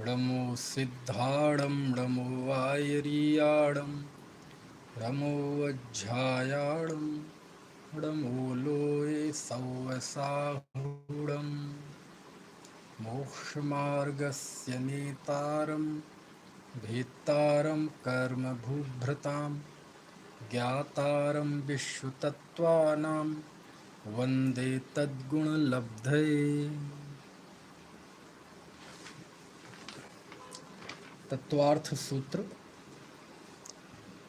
णमो सिद्धाणं णमो वायरियाणं णमो वज्झायाणं णमो लोये सौवसाहुणं मोक्षमार्गस्य नेतारं भेत्तारं कर्मभूभृतां ज्ञातारं विश्वतत्त्वानां वन्दे तद्गुणलब्धये। तत्वार्थ सूत्र।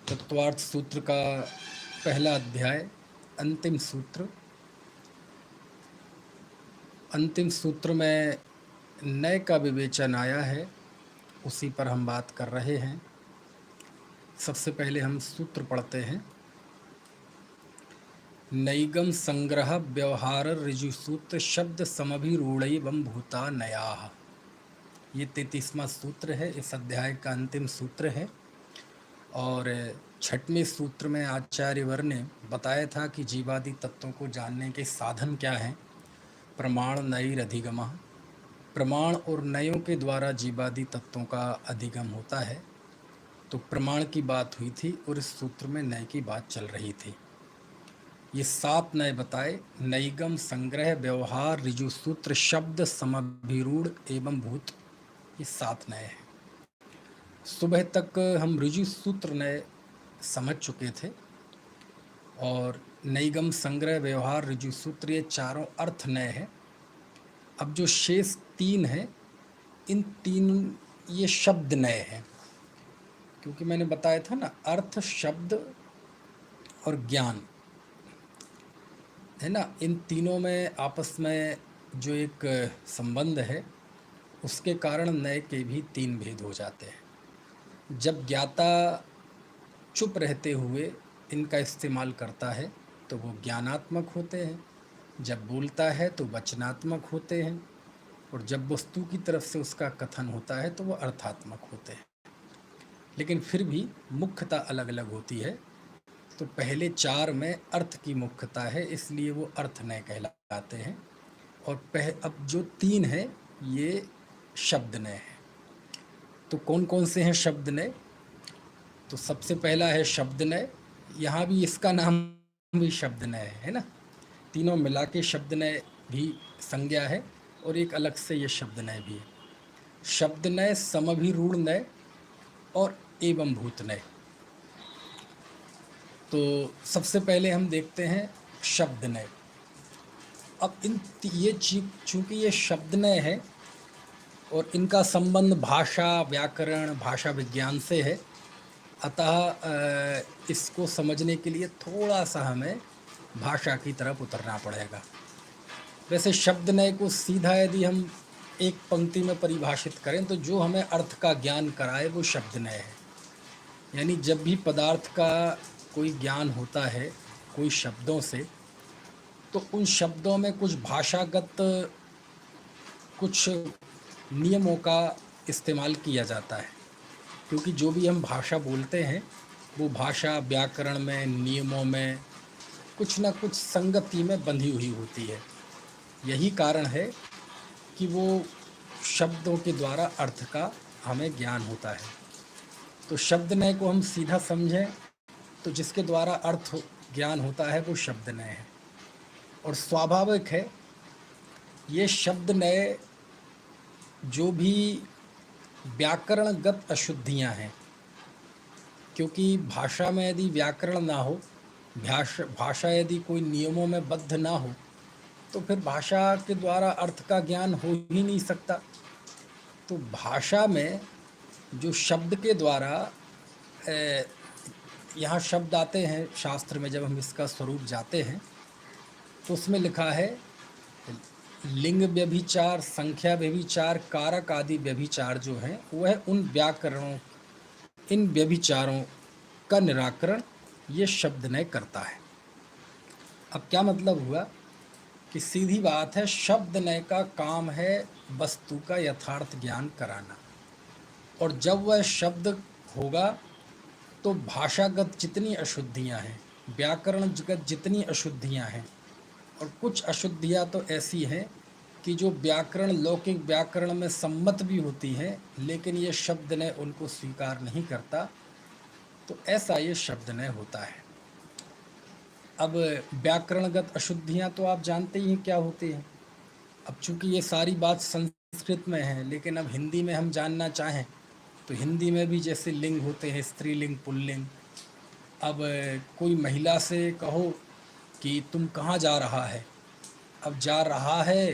तत्वार्थ सूत्र का पहला अध्याय, अंतिम सूत्र। अंतिम सूत्र में नय का विवेचन आया है, उसी पर हम बात कर रहे हैं। सबसे पहले हम सूत्र पढ़ते हैं। नैगम संग्रह व्यवहार ऋजुसूत्र शब्द समभिरूढ़ैवं भूता नयाः। ये 33वां सूत्र है, इस अध्याय का अंतिम सूत्र है। और 6वें सूत्र में आचार्यवर ने बताया था कि जीवादि तत्वों को जानने के साधन क्या हैं। प्रमाण नैर अधिगमः, प्रमाण और नयों के द्वारा जीवादि तत्वों का अधिगम होता है। तो प्रमाण की बात हुई थी और इस सूत्र में नय की बात चल रही थी। ये 7 नय बताए। नैगम संग्रह व्यवहार ऋजु सूत्र शब्द समभिरूढ़ एवं भूत, ये 7 नय हैं। सुबह तक हम ऋजु सूत्र नय समझ चुके थे और नैगम संग्रह व्यवहार ऋजु सूत्र ये चारों अर्थ नय है। अब जो शेष 3 हैं, इन 3 ये शब्द नय हैं, क्योंकि मैंने बताया था ना, अर्थ शब्द और ज्ञान है ना, इन तीनों में आपस में जो एक संबंध है, उसके कारण नय के भी 3 भेद हो जाते हैं। जब ज्ञाता चुप रहते हुए इनका इस्तेमाल करता है तो वो ज्ञानात्मक होते हैं, जब बोलता है तो वचनात्मक होते हैं, और जब वस्तु की तरफ से उसका कथन होता है तो वो अर्थात्मक होते हैं। लेकिन फिर भी मुख्यता अलग अलग होती है। तो पहले 4 में अर्थ की मुख्यता है, इसलिए वो अर्थ नय कहलाते हैं। और अब जो 3 है ये शब्द नय है। तो कौन कौन से हैं शब्द नय? तो सबसे पहला है शब्द नय। यहाँ भी इसका नाम भी शब्द नय है ना। तीनों मिला के शब्द नय भी संज्ञा है और एक अलग से ये शब्द नय भी है। शब्द नय, समभिरूढ़ नय और एवं भूत नय। तो सबसे पहले हम देखते हैं शब्द नय। अब ये चूँकि ये शब्द नय है और इनका संबंध भाषा, व्याकरण, भाषा विज्ञान से है, अतः इसको समझने के लिए थोड़ा सा हमें भाषा की तरफ उतरना पड़ेगा। वैसे शब्द नय को सीधा यदि हम एक पंक्ति में परिभाषित करें तो जो हमें अर्थ का ज्ञान कराए वो शब्द नय है। यानी जब भी पदार्थ का कोई ज्ञान होता है कोई शब्दों से, तो उन शब्दों में कुछ भाषागत कुछ नियमों का इस्तेमाल किया जाता है, क्योंकि जो भी हम भाषा बोलते हैं वो भाषा व्याकरण में, नियमों में कुछ ना कुछ संगति में बंधी हुई होती है। यही कारण है कि वो शब्दों के द्वारा अर्थ का हमें ज्ञान होता है। तो शब्द नय को हम सीधा समझें तो जिसके द्वारा अर्थ ज्ञान होता है वो शब्द नय है। और स्वाभाविक है ये शब्द नय जो भी व्याकरणगत अशुद्धियां हैं, क्योंकि भाषा में यदि व्याकरण ना हो, भाषा यदि कोई नियमों में बद्ध ना हो, तो फिर भाषा के द्वारा अर्थ का ज्ञान हो ही नहीं सकता। तो भाषा में जो शब्द के द्वारा यहाँ शब्द आते हैं शास्त्र में, जब हम इसका स्वरूप जाते हैं तो उसमें लिखा है लिंग व्यभिचार, संख्या व्यभिचार, कारक आदि व्यभिचार जो हैं वह उन व्याकरणों, इन व्यभिचारों का निराकरण ये शब्द नय करता है। अब क्या मतलब हुआ कि सीधी बात है, शब्द नय का काम है वस्तु का यथार्थ ज्ञान कराना। और जब वह शब्द होगा तो भाषागत जितनी अशुद्धियां हैं, व्याकरणगत जितनी अशुद्धियां हैं, और कुछ अशुद्धियां तो ऐसी हैं कि जो व्याकरण लौकिक व्याकरण में सम्मत भी होती हैं, लेकिन ये शब्द नय उनको स्वीकार नहीं करता, तो ऐसा ये शब्द नय होता है। अब व्याकरणगत अशुद्धियाँ तो आप जानते ही हैं क्या होती हैं। अब चूंकि ये सारी बात संस्कृत में है, लेकिन अब हिंदी में हम जानना चाहें तो हिंदी में भी जैसे लिंग होते हैं, स्त्रीलिंग, पुल्लिंग। अब कोई महिला से कहो कि तुम कहाँ जा रहा है, अब जा रहा है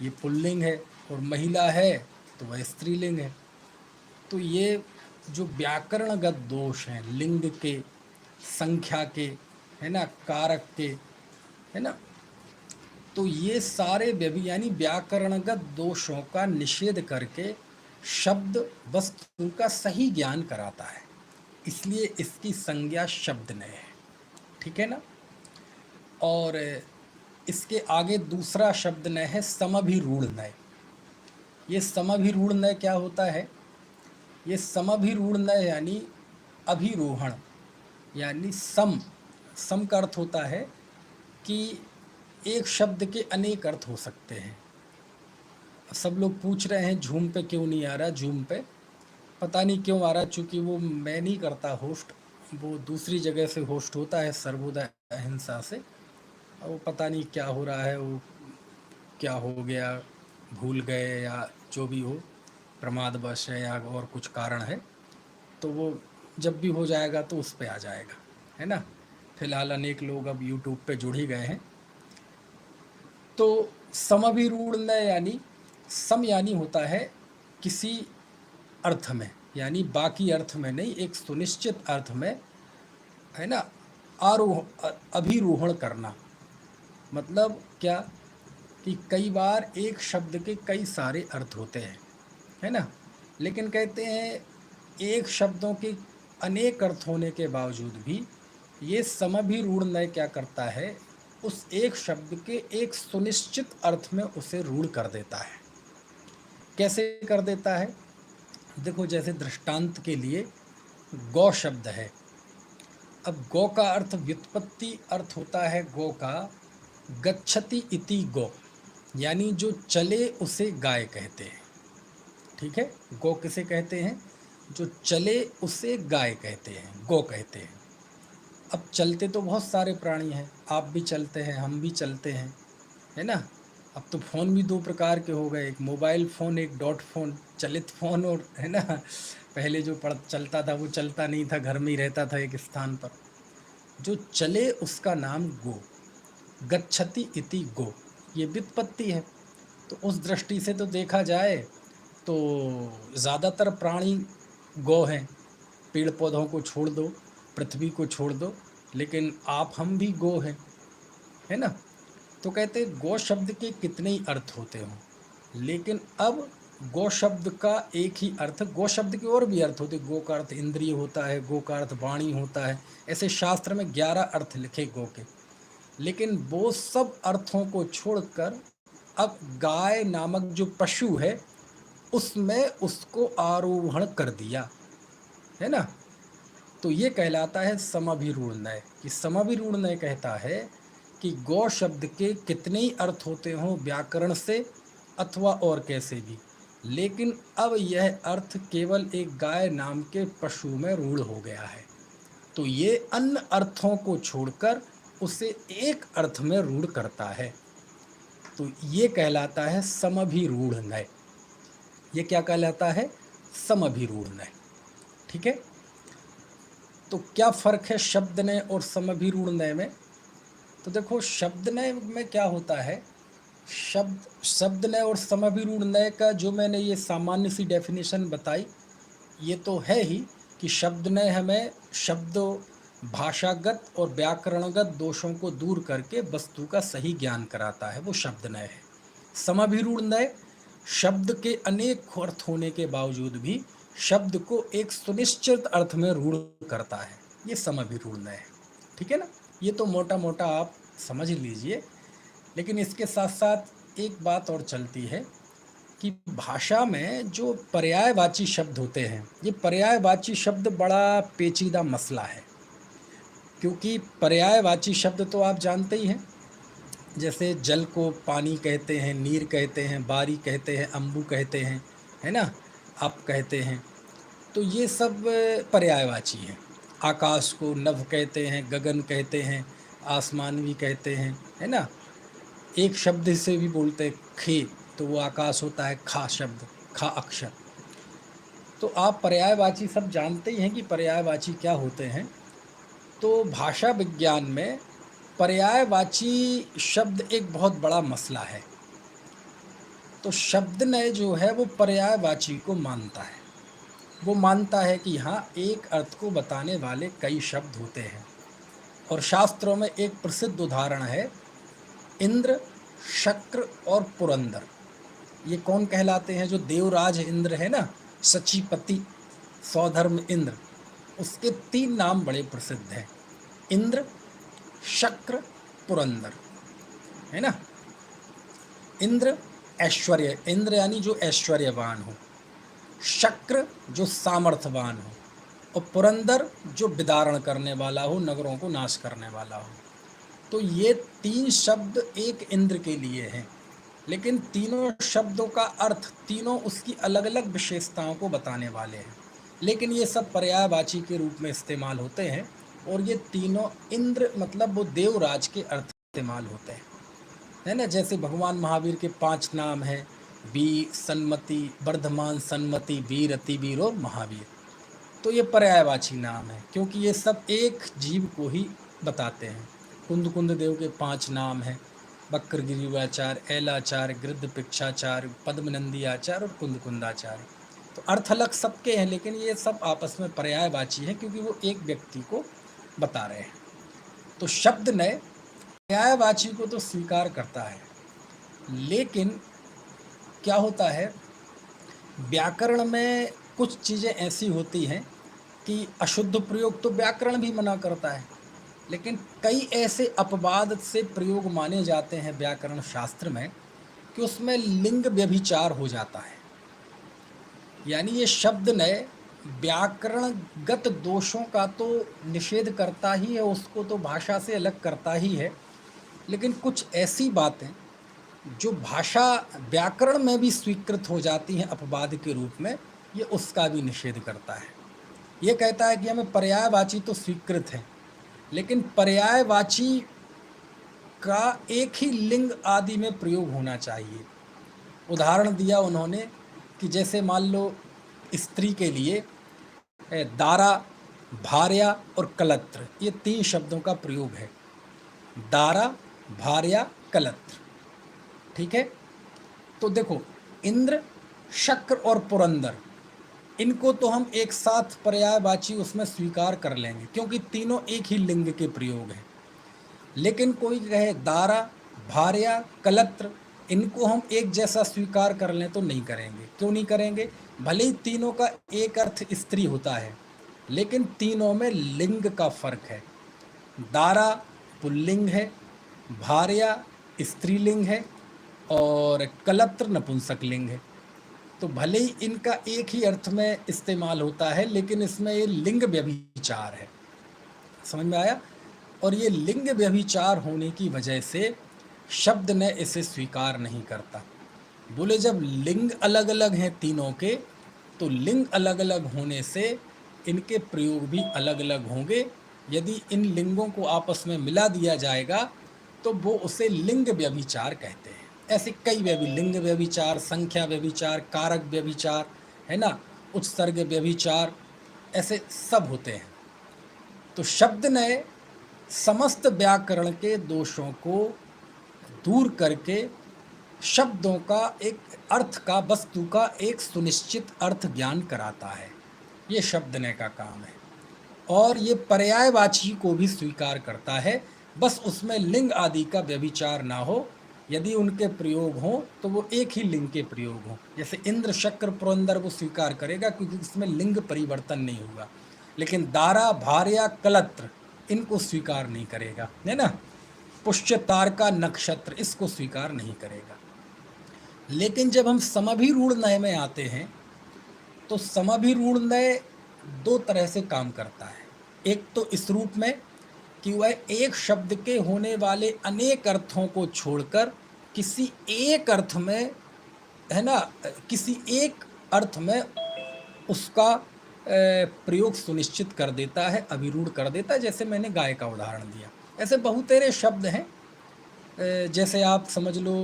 ये पुल्लिंग है, और महिला है तो वह स्त्रीलिंग है। तो ये जो व्याकरणगत दोष हैं, लिंग के, संख्या के, है ना, कारक के, है ना, तो ये सारे यानी व्याकरणगत दोषों का निषेध करके शब्द वस्तु का सही ज्ञान कराता है, इसलिए इसकी संज्ञा शब्द नय है। ठीक है ना। और इसके आगे दूसरा शब्द नय है समभिरूढ़ नय। ये समभिरूढ़ नय क्या होता है? ये समभिरूढ़ नय यानी अभिरोहण, यानी सम का अर्थ होता है कि एक शब्द के अनेक अर्थ हो सकते हैं। सब लोग पूछ रहे हैं झूम पे क्यों नहीं आ रहा। झूम पे पता नहीं क्यों आ रहा, चूँकि वो मैं नहीं करता होस्ट, वो दूसरी जगह से होस्ट होता है, सर्वोदय अहिंसा से। वो पता नहीं क्या हो रहा है, वो क्या हो गया, भूल गए या जो भी हो, प्रमादवश है या और कुछ कारण है, तो वो जब भी हो जाएगा तो उस पे आ जाएगा, है ना। फिलहाल अनेक लोग अब यूट्यूब पे जुड़ ही गए हैं। तो समभिरूढ़ नय यानी सम यानी होता है किसी अर्थ में, यानी बाकी अर्थ में नहीं, एक सुनिश्चित अर्थ में, है ना, अभिरोहण करना। मतलब क्या कि कई बार एक शब्द के कई सारे अर्थ होते हैं, है ना, लेकिन कहते हैं एक शब्दों के अनेक अर्थ होने के बावजूद भी ये समभिरूढ़ नय क्या करता है, उस एक शब्द के एक सुनिश्चित अर्थ में उसे रूढ़ कर देता है। कैसे कर देता है? देखो, जैसे दृष्टांत के लिए गौ शब्द है। अब गौ का अर्थ व्युत्पत्ति अर्थ होता है गौ का गच्छति इति गौ, यानी जो चले उसे गाय कहते हैं। ठीक है, गौ किसे कहते हैं? जो चले उसे गाय कहते हैं, गौ कहते हैं। अब चलते तो बहुत सारे प्राणी हैं, आप भी चलते हैं, हम भी चलते हैं, है ना। अब तो फ़ोन भी दो प्रकार के हो गए, एक मोबाइल फ़ोन, एक डॉट फ़ोन, चलित फ़ोन, और है ना, पहले जो चलता था वो चलता नहीं था, घर में ही रहता था एक स्थान पर। जो चले उसका नाम गो, गच्छति इति गो, ये व्युत्पत्ति है। तो उस दृष्टि से तो देखा जाए तो ज़्यादातर प्राणी गौ हैं। पेड़ पौधों को छोड़ दो, पृथ्वी को छोड़ दो, लेकिन आप हम भी गौ हैं, है ना। तो कहते गौ शब्द के कितने ही अर्थ होते हों, लेकिन अब गौ शब्द का एक ही अर्थ, गौ शब्द के और भी अर्थ होते। गौ का अर्थ इंद्रिय होता है, गौ का अर्थ वाणी होता है, ऐसे शास्त्र में 11 अर्थ लिखे गौ के। लेकिन वो सब अर्थों को छोड़कर अब गाय नामक जो पशु है उसमें उसको आरोहण कर दिया, है ना। तो ये कहलाता है समभिरूढ़ नय। कि समभिरूढ़ नय कहता है कि गौ शब्द के कितने ही अर्थ होते हों व्याकरण से अथवा और कैसे भी, लेकिन अब यह अर्थ केवल एक गाय नाम के पशु में रूढ़ हो गया है, तो ये अन्य अर्थों को छोड़कर उसे एक अर्थ में रूढ़ करता है। तो ये कहलाता है समभिरूढ़ नय। ये क्या कहलाता है? समभिरूढ़ नय। ठीक है। तो क्या फ़र्क है शब्द नय और समभिरूढ़ नय में? तो देखो, शब्द नय में क्या होता है, शब्द नय और समभिरूढ़ नय का जो मैंने ये सामान्य सी डेफिनेशन बताई, ये तो है ही कि शब्द नय हमें शब्दों, भाषागत और व्याकरणगत दोषों को दूर करके वस्तु का सही ज्ञान कराता है, वो शब्द नय है। समभिरूढ़ नय शब्द के अनेक अर्थ होने के बावजूद भी शब्द को एक सुनिश्चित अर्थ में रूढ़ करता है, ये समभिरूढ़ नय है। ठीक है ना। ये तो मोटा मोटा आप समझ लीजिए, लेकिन इसके साथ साथ एक बात और चलती है कि भाषा में जो पर्यायवाची शब्द होते हैं, ये पर्यायवाची शब्द बड़ा पेचीदा मसला है। क्योंकि पर्यायवाची शब्द तो आप जानते ही हैं जैसे जल को पानी कहते हैं, नीर कहते हैं, बारी कहते हैं, अम्बु कहते हैं, है ना, आप कहते हैं। तो ये सब पर्यायवाची हैं। आकाश को नभ कहते हैं, गगन कहते हैं, आसमान भी कहते हैं, है ना। एक शब्द से भी बोलते हैं खे, तो वो आकाश होता है, खा शब्द, खा अक्षर। तो आप पर्यायवाची सब जानते ही हैं कि पर्यायवाची क्या होते हैं। तो भाषा विज्ञान में पर्यायवाची शब्द एक बहुत बड़ा मसला है। तो शब्द नय जो है वो पर्यायवाची को मानता है। वो मानता है कि हाँ, एक अर्थ को बताने वाले कई शब्द होते हैं। और शास्त्रों में एक प्रसिद्ध उदाहरण है इंद्र, शक्र और पुरंदर। ये कौन कहलाते हैं? जो देवराज इंद्र है ना, सचीपति, सौधर्म इंद्र, उसके 3 नाम बड़े प्रसिद्ध हैं, इंद्र, शक्र, पुरंदर, है ना। इंद्र ऐश्वर्य, इंद्र यानी जो ऐश्वर्यवान हो, शक्र जो सामर्थ्यवान हो, और पुरंदर जो विदारण करने वाला हो, नगरों को नाश करने वाला हो। तो ये 3 शब्द एक इंद्र के लिए हैं, लेकिन तीनों शब्दों का अर्थ, तीनों उसकी अलग अलग विशेषताओं को बताने वाले हैं, लेकिन ये सब पर्यायवाची के रूप में इस्तेमाल होते हैं। और ये तीनों इंद्र मतलब वो देवराज के अर्थ इस्तेमाल होते हैं, है ना। जैसे भगवान महावीर के 5 नाम हैं, वीर, सन्मति, वर्धमान, सन्मति, वीर, अतिवीर और महावीर। तो ये पर्यायवाची नाम है, क्योंकि ये सब एक जीव को ही बताते हैं। कुंद कुंद देव के 5 नाम हैं, बक्र गिरिवाचार्य, ऐलाचार्य, गृद्ध पिक्षाचार्य, पद्मनंदी आचार्य और कुंद कुंदाचार्य। तो अर्थ अलग सबके हैं, लेकिन ये सब आपस में पर्यायवाची हैं, क्योंकि वो एक व्यक्ति को बता रहे हैं। तो शब्द नय पर्यायवाची को तो स्वीकार करता है, लेकिन क्या होता है, व्याकरण में कुछ चीज़ें ऐसी होती हैं कि अशुद्ध प्रयोग तो व्याकरण भी मना करता है, लेकिन कई ऐसे अपवाद से प्रयोग माने जाते हैं व्याकरण शास्त्र में कि उसमें लिंग व्यभिचार हो जाता है। यानी ये शब्द नय व्याकरणगत दोषों का तो निषेध करता ही है, उसको तो भाषा से अलग करता ही है, लेकिन कुछ ऐसी बातें जो भाषा व्याकरण में भी स्वीकृत हो जाती हैं अपवाद के रूप में, ये उसका भी निषेध करता है। ये कहता है कि हमें पर्यायवाची तो स्वीकृत है, लेकिन पर्यायवाची का एक ही लिंग आदि में प्रयोग होना चाहिए। उदाहरण दिया उन्होंने कि जैसे मान लो स्त्री के लिए दारा, भार्या और कलत्र, ये 3 शब्दों का प्रयोग है। दारा, भार्या, कलत्र, ठीक है। तो देखो, इंद्र, शक्र और पुरंदर, इनको तो हम एक साथ पर्यायवाची उसमें स्वीकार कर लेंगे, क्योंकि तीनों एक ही लिंग के प्रयोग हैं। लेकिन कोई कहे दारा, भार्या, कलत्र, इनको हम एक जैसा स्वीकार कर लें तो नहीं करेंगे। क्यों नहीं करेंगे? भले ही तीनों का एक अर्थ स्त्री होता है, लेकिन तीनों में लिंग का फर्क है। दारा पुल्लिंग है, भार्या स्त्रीलिंग है और कलत्र नपुंसक लिंग है। तो भले ही इनका एक ही अर्थ में इस्तेमाल होता है, लेकिन इसमें ये लिंग व्यभिचार है। समझ में आया? और ये लिंग व्यभिचार होने की वजह से शब्द ने इसे स्वीकार नहीं करता। बोले जब लिंग अलग अलग हैं तीनों के, तो लिंग अलग अलग होने से इनके प्रयोग भी अलग अलग होंगे। यदि इन लिंगों को आपस में मिला दिया जाएगा तो वो उसे लिंग व्यभिचार कहते हैं। ऐसे कई लिंग व्यभिचार, संख्या व्यभिचार, कारक व्यभिचार, है ना, उत्सर्ग व्यभिचार, ऐसे सब होते हैं। तो शब्द ने समस्त व्याकरण के दोषों को दूर करके शब्दों का एक अर्थ का, वस्तु का एक सुनिश्चित अर्थ ज्ञान कराता है। ये शब्द ने का काम है। और ये पर्यायवाची को भी स्वीकार करता है, बस उसमें लिंग आदि का व्यभिचार ना हो। यदि उनके प्रयोग हों तो वो एक ही लिंग के प्रयोग हों। जैसे इंद्र, शक्र, पुरंदर वो स्वीकार करेगा, क्योंकि इसमें लिंग परिवर्तन नहीं होगा। लेकिन दारा, भार्या, कलत्र इनको स्वीकार नहीं करेगा, है ना। पुष्य, तारका, नक्षत्र, इसको स्वीकार नहीं करेगा। लेकिन जब हम समभिरूढ़ नय में आते हैं तो समभिरूढ़ नय 2 तरह से काम करता है। एक तो इस रूप में कि वह एक शब्द के होने वाले अनेक अर्थों को छोड़कर किसी एक अर्थ में, है ना, किसी एक अर्थ में उसका प्रयोग सुनिश्चित कर देता है, अभिरूढ़ कर देता है। जैसे मैंने गाय का उदाहरण दिया, ऐसे बहुतेरे शब्द हैं। जैसे आप समझ लो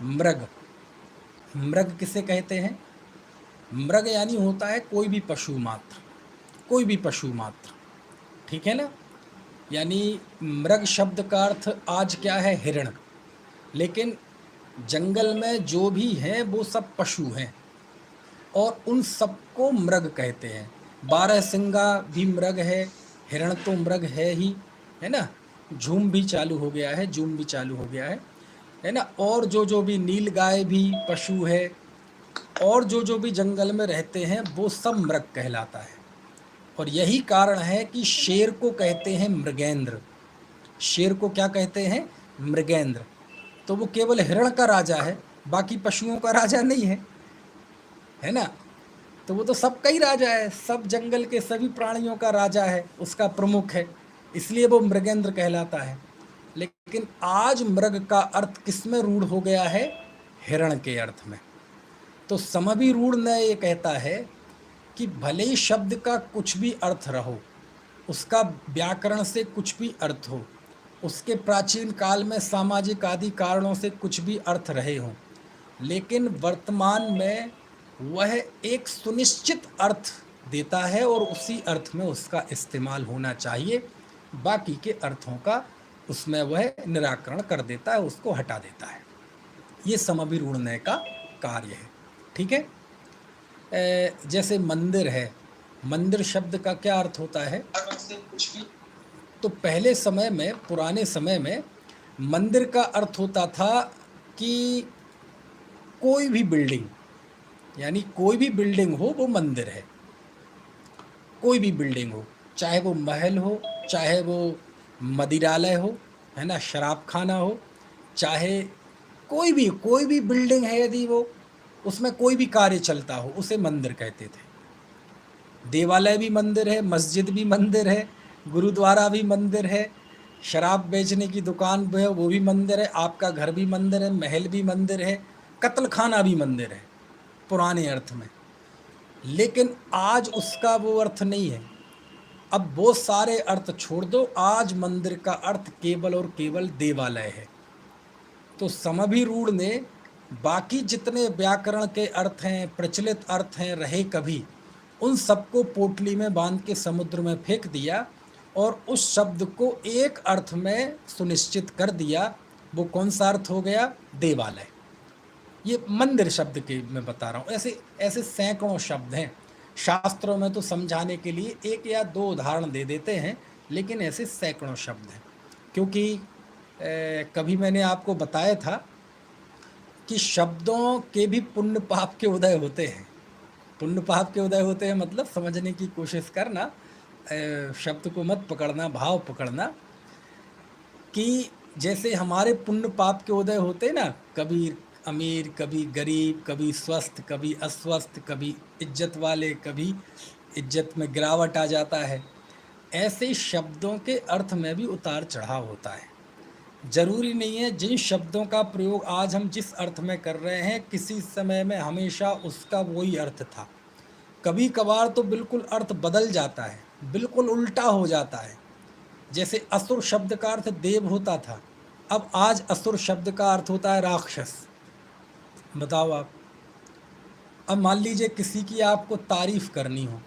मृग। मृग किसे कहते हैं? मृग यानी होता है कोई भी पशु मात्र, कोई भी पशु मात्र, ठीक है ना। यानी मृग शब्द का अर्थ आज क्या है? हिरण। लेकिन जंगल में जो भी हैं वो सब पशु हैं और उन सबको मृग कहते हैं। बारहसिंगा भी मृग है, हिरण तो मृग है ही, है ना। झूम भी चालू हो गया है, जूम भी चालू हो गया है ना। और जो भी नीलगाय भी पशु है, और जो भी जंगल में रहते हैं वो सब मृग कहलाता है। और यही कारण है कि शेर को कहते हैं मृगेंद्र। शेर को क्या कहते हैं? मृगेंद्र। तो वो केवल हिरण का राजा है, बाकी पशुओं का राजा नहीं है ना। तो वो तो सबका ही राजा है, सब जंगल के सभी प्राणियों का राजा है, उसका प्रमुख है, इसलिए वो मृगेंद्र कहलाता है। लेकिन आज मृग का अर्थ किस में रूढ़ हो गया है? हिरण के अर्थ में। तो समभिरूढ़ ने ये कहता है कि भले ही शब्द का कुछ भी अर्थ रहो, उसका व्याकरण से कुछ भी अर्थ हो, उसके प्राचीन काल में सामाजिक आदि कारणों से कुछ भी अर्थ रहे हों, लेकिन वर्तमान में वह एक सुनिश्चित अर्थ देता है और उसी अर्थ में उसका इस्तेमाल होना चाहिए। बाकी के अर्थों का उसमें वह निराकरण कर देता है, उसको हटा देता है। ये समभिरूढ़ का कार्य है, ठीक है। जैसे मंदिर है, मंदिर शब्द का क्या अर्थ होता है? तो पहले समय में, पुराने समय में मंदिर का अर्थ होता था कि कोई भी बिल्डिंग, यानी कोई भी बिल्डिंग हो वो मंदिर है। कोई भी बिल्डिंग हो, चाहे वो महल हो, चाहे वो मदिरालय हो, है ना, शराब खाना हो, चाहे कोई भी बिल्डिंग है, यदि वो उसमें कोई भी कार्य चलता हो, उसे मंदिर कहते थे। देवालय भी मंदिर है, मस्जिद भी मंदिर है, गुरुद्वारा भी मंदिर है, शराब बेचने की दुकान भी है वो भी मंदिर है, आपका घर भी मंदिर है, महल भी मंदिर है, कत्ल खाना भी मंदिर है पुराने अर्थ में। लेकिन आज उसका वो अर्थ नहीं है। अब वो सारे अर्थ छोड़ दो, आज मंदिर का अर्थ केवल और केवल देवालय है। तो समभिरूढ़ ने बाकी जितने व्याकरण के अर्थ हैं, प्रचलित अर्थ हैं रहे कभी, उन सबको पोटली में बांध के समुद्र में फेंक दिया और उस शब्द को एक अर्थ में सुनिश्चित कर दिया। वो कौन सा अर्थ हो गया? देवालय। ये मंदिर शब्द के मैं बता रहा हूँ। ऐसे ऐसे सैकड़ों शब्द हैं। शास्त्रों में तो समझाने के लिए एक या दो उदाहरण दे देते हैं, लेकिन ऐसे सैकड़ों शब्द हैं। क्योंकि कभी मैंने आपको बताया था कि शब्दों के भी पुण्य पाप के उदय होते हैं। पुण्य पाप के उदय होते हैं मतलब समझने की कोशिश करना, शब्द को मत पकड़ना, भाव पकड़ना। कि जैसे हमारे पुण्य पाप के उदय होते हैं ना, कभी अमीर, कभी गरीब, कभी स्वस्थ, कभी अस्वस्थ, कभी इज्जत वाले, कभी इज्जत में गिरावट आ जाता है। ऐसे शब्दों के अर्थ में भी उतार चढ़ाव होता है। जरूरी नहीं है जिन शब्दों का प्रयोग आज हम जिस अर्थ में कर रहे हैं, किसी समय में हमेशा उसका वही अर्थ था। कभी कभार तो बिल्कुल अर्थ बदल जाता है, बिल्कुल उल्टा हो जाता है। जैसे असुर शब्द का अर्थ देव होता था, अब आज असुर शब्द का अर्थ होता है राक्षस। बताओ आप। अब मान लीजिए किसी की आपको तारीफ करनी हो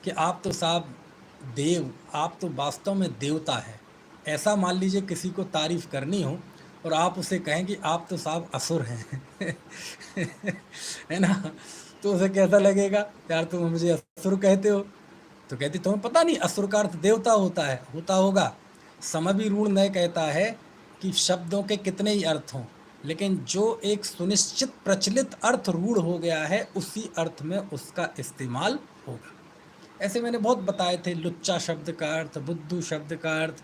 कि आप तो साहब देव, आप तो वास्तव में देवता है, ऐसा मान लीजिए किसी को तारीफ करनी हो और आप उसे कहें कि आप तो साहब असुर हैं है ना, तो उसे कैसा लगेगा? यार तुम मुझे असुर कहते हो। तो कहती तुम्हें पता नहीं असुर का अर्थ देवता होता है, होता होगा। समभिरूढ़ ने कहता है कि शब्दों के कितने ही अर्थ हों, लेकिन जो एक सुनिश्चित प्रचलित अर्थ रूढ़ हो गया है, उसी अर्थ में उसका इस्तेमाल होगा। ऐसे मैंने बहुत बताए थे, लुच्चा शब्द का अर्थ, बुद्धू शब्द का अर्थ,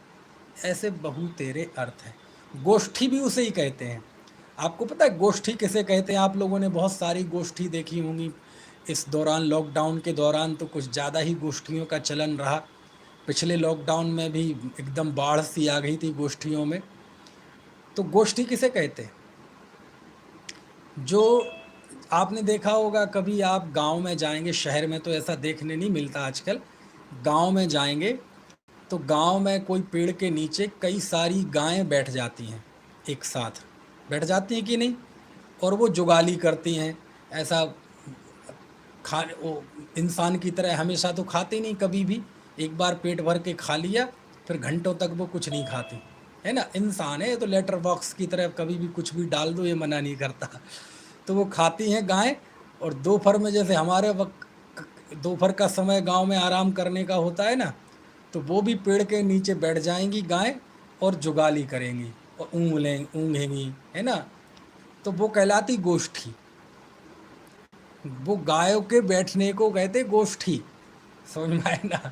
ऐसे बहुतेरे अर्थ हैं। गोष्ठी भी उसे ही कहते हैं। आपको पता है गोष्ठी किसे कहते हैं? आप लोगों ने बहुत सारी गोष्ठी देखी होंगी इस दौरान, लॉकडाउन के दौरान तो कुछ ज़्यादा ही गोष्ठियों का चलन रहा। पिछले लॉकडाउन में भी एकदम बाढ़ सी आ गई थी गोष्ठियों में। तो गोष्ठी किसे कहते हैं? जो आपने देखा होगा, कभी आप गांव में जाएंगे, शहर में तो ऐसा देखने नहीं मिलता आजकल। गांव में जाएंगे तो गांव में कोई पेड़ के नीचे कई सारी गायें बैठ जाती हैं, एक साथ बैठ जाती हैं कि नहीं, और वो जुगाली करती हैं। ऐसा खा वो इंसान की तरह हमेशा तो खाते नहीं, कभी भी एक बार पेट भर के खा लिया फिर घंटों तक वो कुछ नहीं खाती, है ना। इंसान है तो लेटर बॉक्स की तरह कभी भी कुछ भी डाल दो, ये मना नहीं करता। तो वो खाती हैं गाय। और दोपहर में जैसे हमारे वक्त दोपहर का समय गांव में आराम करने का होता है ना, तो वो भी पेड़ के नीचे बैठ जाएंगी गाय और जुगाली करेंगी और ऊँघेंगी, है ना। तो वो कहलाती गोष्ठी। वो गायों के बैठने को कहते गोष्ठी, समझ में आए ना।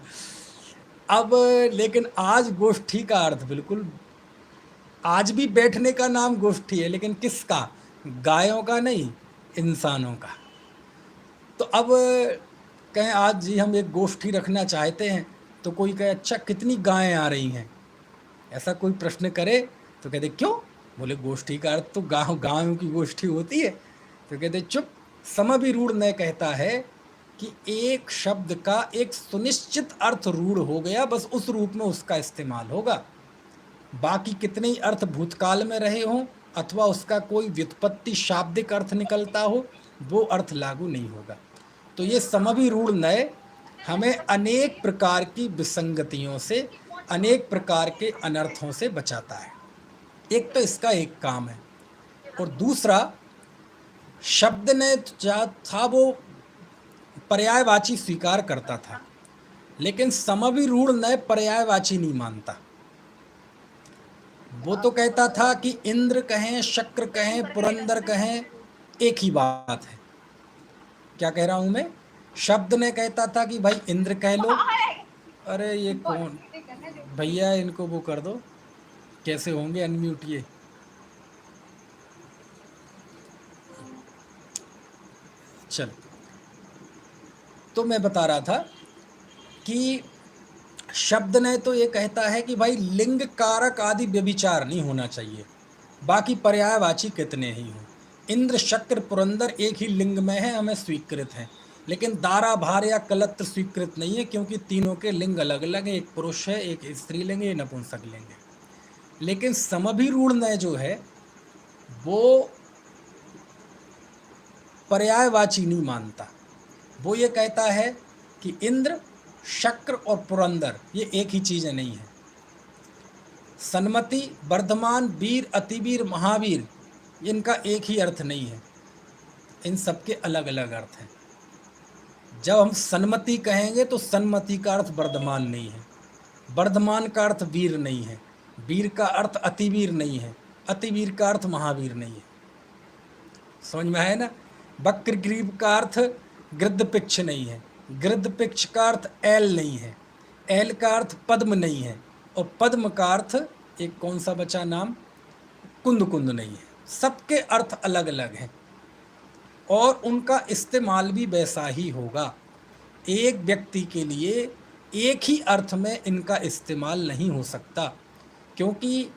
अब लेकिन आज गोष्ठी का अर्थ बिल्कुल, आज भी बैठने का नाम गोष्ठी है, लेकिन किसका? गायों का नहीं, इंसानों का। तो अब कहें आज जी हम एक गोष्ठी रखना चाहते हैं, तो कोई कहे अच्छा कितनी गायें आ रही हैं, ऐसा कोई प्रश्न करे तो कहते क्यों? बोले गोष्ठी का अर्थ तो गायों की गोष्ठी होती है। तो कहते चुप। समभिरूढ़ ने कहता है कि एक शब्द का एक सुनिश्चित अर्थ रूढ़ हो गया, बस उस रूप में उसका इस्तेमाल होगा। बाकी कितने ही अर्थ भूतकाल में रहे हों अथवा उसका कोई व्युत्पत्ति शाब्दिक अर्थ निकलता हो, वो अर्थ लागू नहीं होगा। तो ये समभिरूढ़ नय हमें अनेक प्रकार की विसंगतियों से, अनेक प्रकार के अनर्थों से बचाता है। एक तो इसका एक काम है, और दूसरा शब्द ने था वो पर्यायवाची स्वीकार करता था, लेकिन समभिरूढ़ नय पर्यायवाची नहीं मानता। वो तो कहता था कि इंद्र कहें, शक्र कहें, पुरंदर कहें, एक ही बात है। क्या कह रहा हूं मैं? शब्द ने कहता था कि भाई इंद्र कह लो। अरे ये कौन भैया, इनको वो कर दो, कैसे होंगे अनम्यूट ये। चल, तो मैं बता रहा था कि शब्द ने तो ये कहता है कि भाई लिंग कारक आदि व्यभिचार नहीं होना चाहिए, बाकी पर्यायवाची कितने ही हों। इंद्र, शक्र, पुरंदर एक ही लिंग में है, हमें स्वीकृत है, लेकिन दारा, भार या कलत्र स्वीकृत नहीं है, क्योंकि तीनों के लिंग अलग अलग है। एक पुरुष है, एक स्त्रीलिंग है, नपुंसक लिंग है। लेकिन समभिरूढ़ ने जो है वो पर्यायवाची नहीं मानता। वो ये कहता है कि इंद्र, शक्र और पुरंदर ये एक ही चीज़ नहीं है। सन्मति, वर्धमान, वीर, अतिवीर, महावीर इनका एक ही अर्थ नहीं है, इन सबके अलग अलग अर्थ हैं। जब हम सन्मति कहेंगे तो सन्मति का अर्थ वर्धमान नहीं है, वर्धमान का अर्थ वीर नहीं है, वीर का अर्थ अतिवीर नहीं है, अतिवीर का अर्थ महावीर नहीं है। समझ में आया ना। वक्रग्रीव का अर्थ गृद्धपिक्ष नहीं है, गृद्धपिक्ष का अर्थ एल नहीं है, एल का अर्थ पद्म नहीं है, और पद्म का अर्थ एक कौन सा बचा नाम, कुंद कुंद नहीं है। सबके अर्थ अलग अलग हैं और उनका इस्तेमाल भी वैसा ही होगा। एक व्यक्ति के लिए एक ही अर्थ में इनका इस्तेमाल नहीं हो सकता, क्योंकि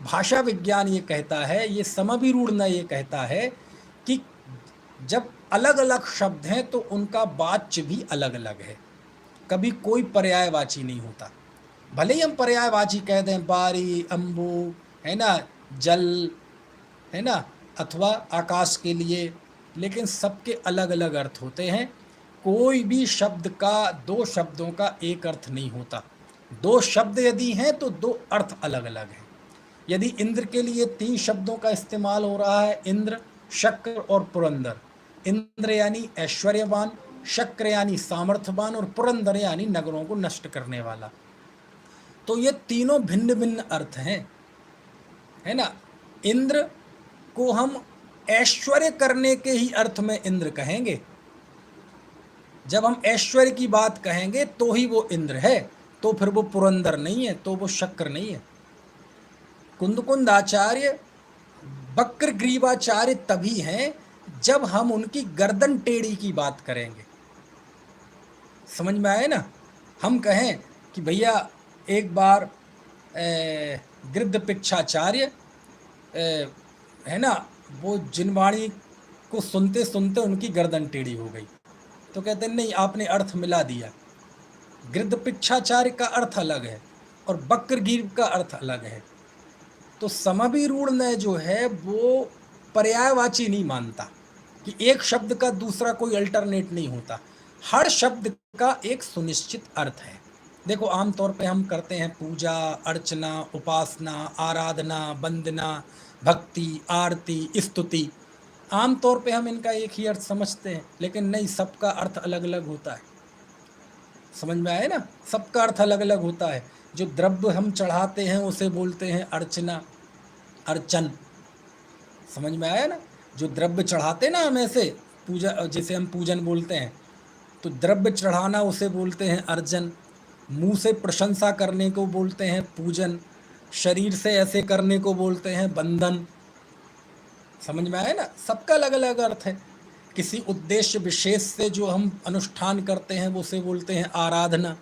भाषा विज्ञान ये कहता है, ये समभिरूढ़ न ये कहता है कि जब अलग अलग शब्द हैं तो उनका वाच्य भी अलग अलग है, कभी कोई पर्यायवाची नहीं होता। भले ही हम पर्यायवाची कह दें, बारी, अम्बु, है ना, जल, है ना, अथवा आकाश के लिए, लेकिन सबके अलग अलग अर्थ होते हैं। कोई भी शब्द का दो शब्दों का एक अर्थ नहीं होता। दो शब्द यदि हैं तो दो अर्थ अलग अलग हैं। यदि इंद्र के लिए तीन शब्दों का इस्तेमाल हो रहा है, इंद्र, शक्र और पुरंदर, इंद्र यानी ऐश्वर्यवान, शक्र यानी सामर्थ्यवान और पुरंदर यानी नगरों को नष्ट करने वाला, तो ये तीनों भिन्न भिन्न अर्थ हैं, है ना। इंद्र को हम ऐश्वर्य करने के ही अर्थ में इंद्र कहेंगे। जब हम ऐश्वर्य की बात कहेंगे तो ही वो इंद्र है, तो फिर वो पुरंदर नहीं है, तो वो शक्र नहीं है। कुंद आचार्य, वक्र ग्रीवाचार्य तभी हैं जब हम उनकी गर्दन टेढ़ी की बात करेंगे। समझ में आए ना। हम कहें कि भैया एक बार गृध्र पिच्छाचार्य है ना, वो जिनवाणी को सुनते सुनते उनकी गर्दन टेढ़ी हो गई। तो कहते नहीं, आपने अर्थ मिला दिया। गृध्र पिच्छाचार्य का अर्थ अलग है और बक्रगीव का अर्थ अलग है। तो समभिरूढ़ ने जो है वो पर्यायवाची नहीं मानता कि एक शब्द का दूसरा कोई अल्टरनेट नहीं होता। हर शब्द का एक सुनिश्चित अर्थ है। देखो आमतौर पे हम करते हैं पूजा अर्चना, उपासना, आराधना, वंदना, भक्ति, आरती, स्तुति। आमतौर पे हम इनका एक ही अर्थ समझते हैं, लेकिन नहीं, सबका अर्थ अलग अलग होता है। समझ में आए ना, सबका अर्थ अलग अलग होता है। जो द्रव्य हम चढ़ाते हैं उसे बोलते हैं अर्चना, अर्चन। समझ में आया ना, जो द्रव्य चढ़ाते ना हम ऐसे पूजा, जैसे हम पूजन बोलते हैं, तो द्रव्य चढ़ाना उसे बोलते हैं अर्जन। मुंह से प्रशंसा करने को बोलते हैं पूजन। शरीर से ऐसे करने को बोलते हैं बंधन। समझ में आया ना, सबका अलग अलग अर्थ है। किसी उद्देश्य विशेष से जो हम अनुष्ठान करते हैं वो उसे बोलते हैं आराधना।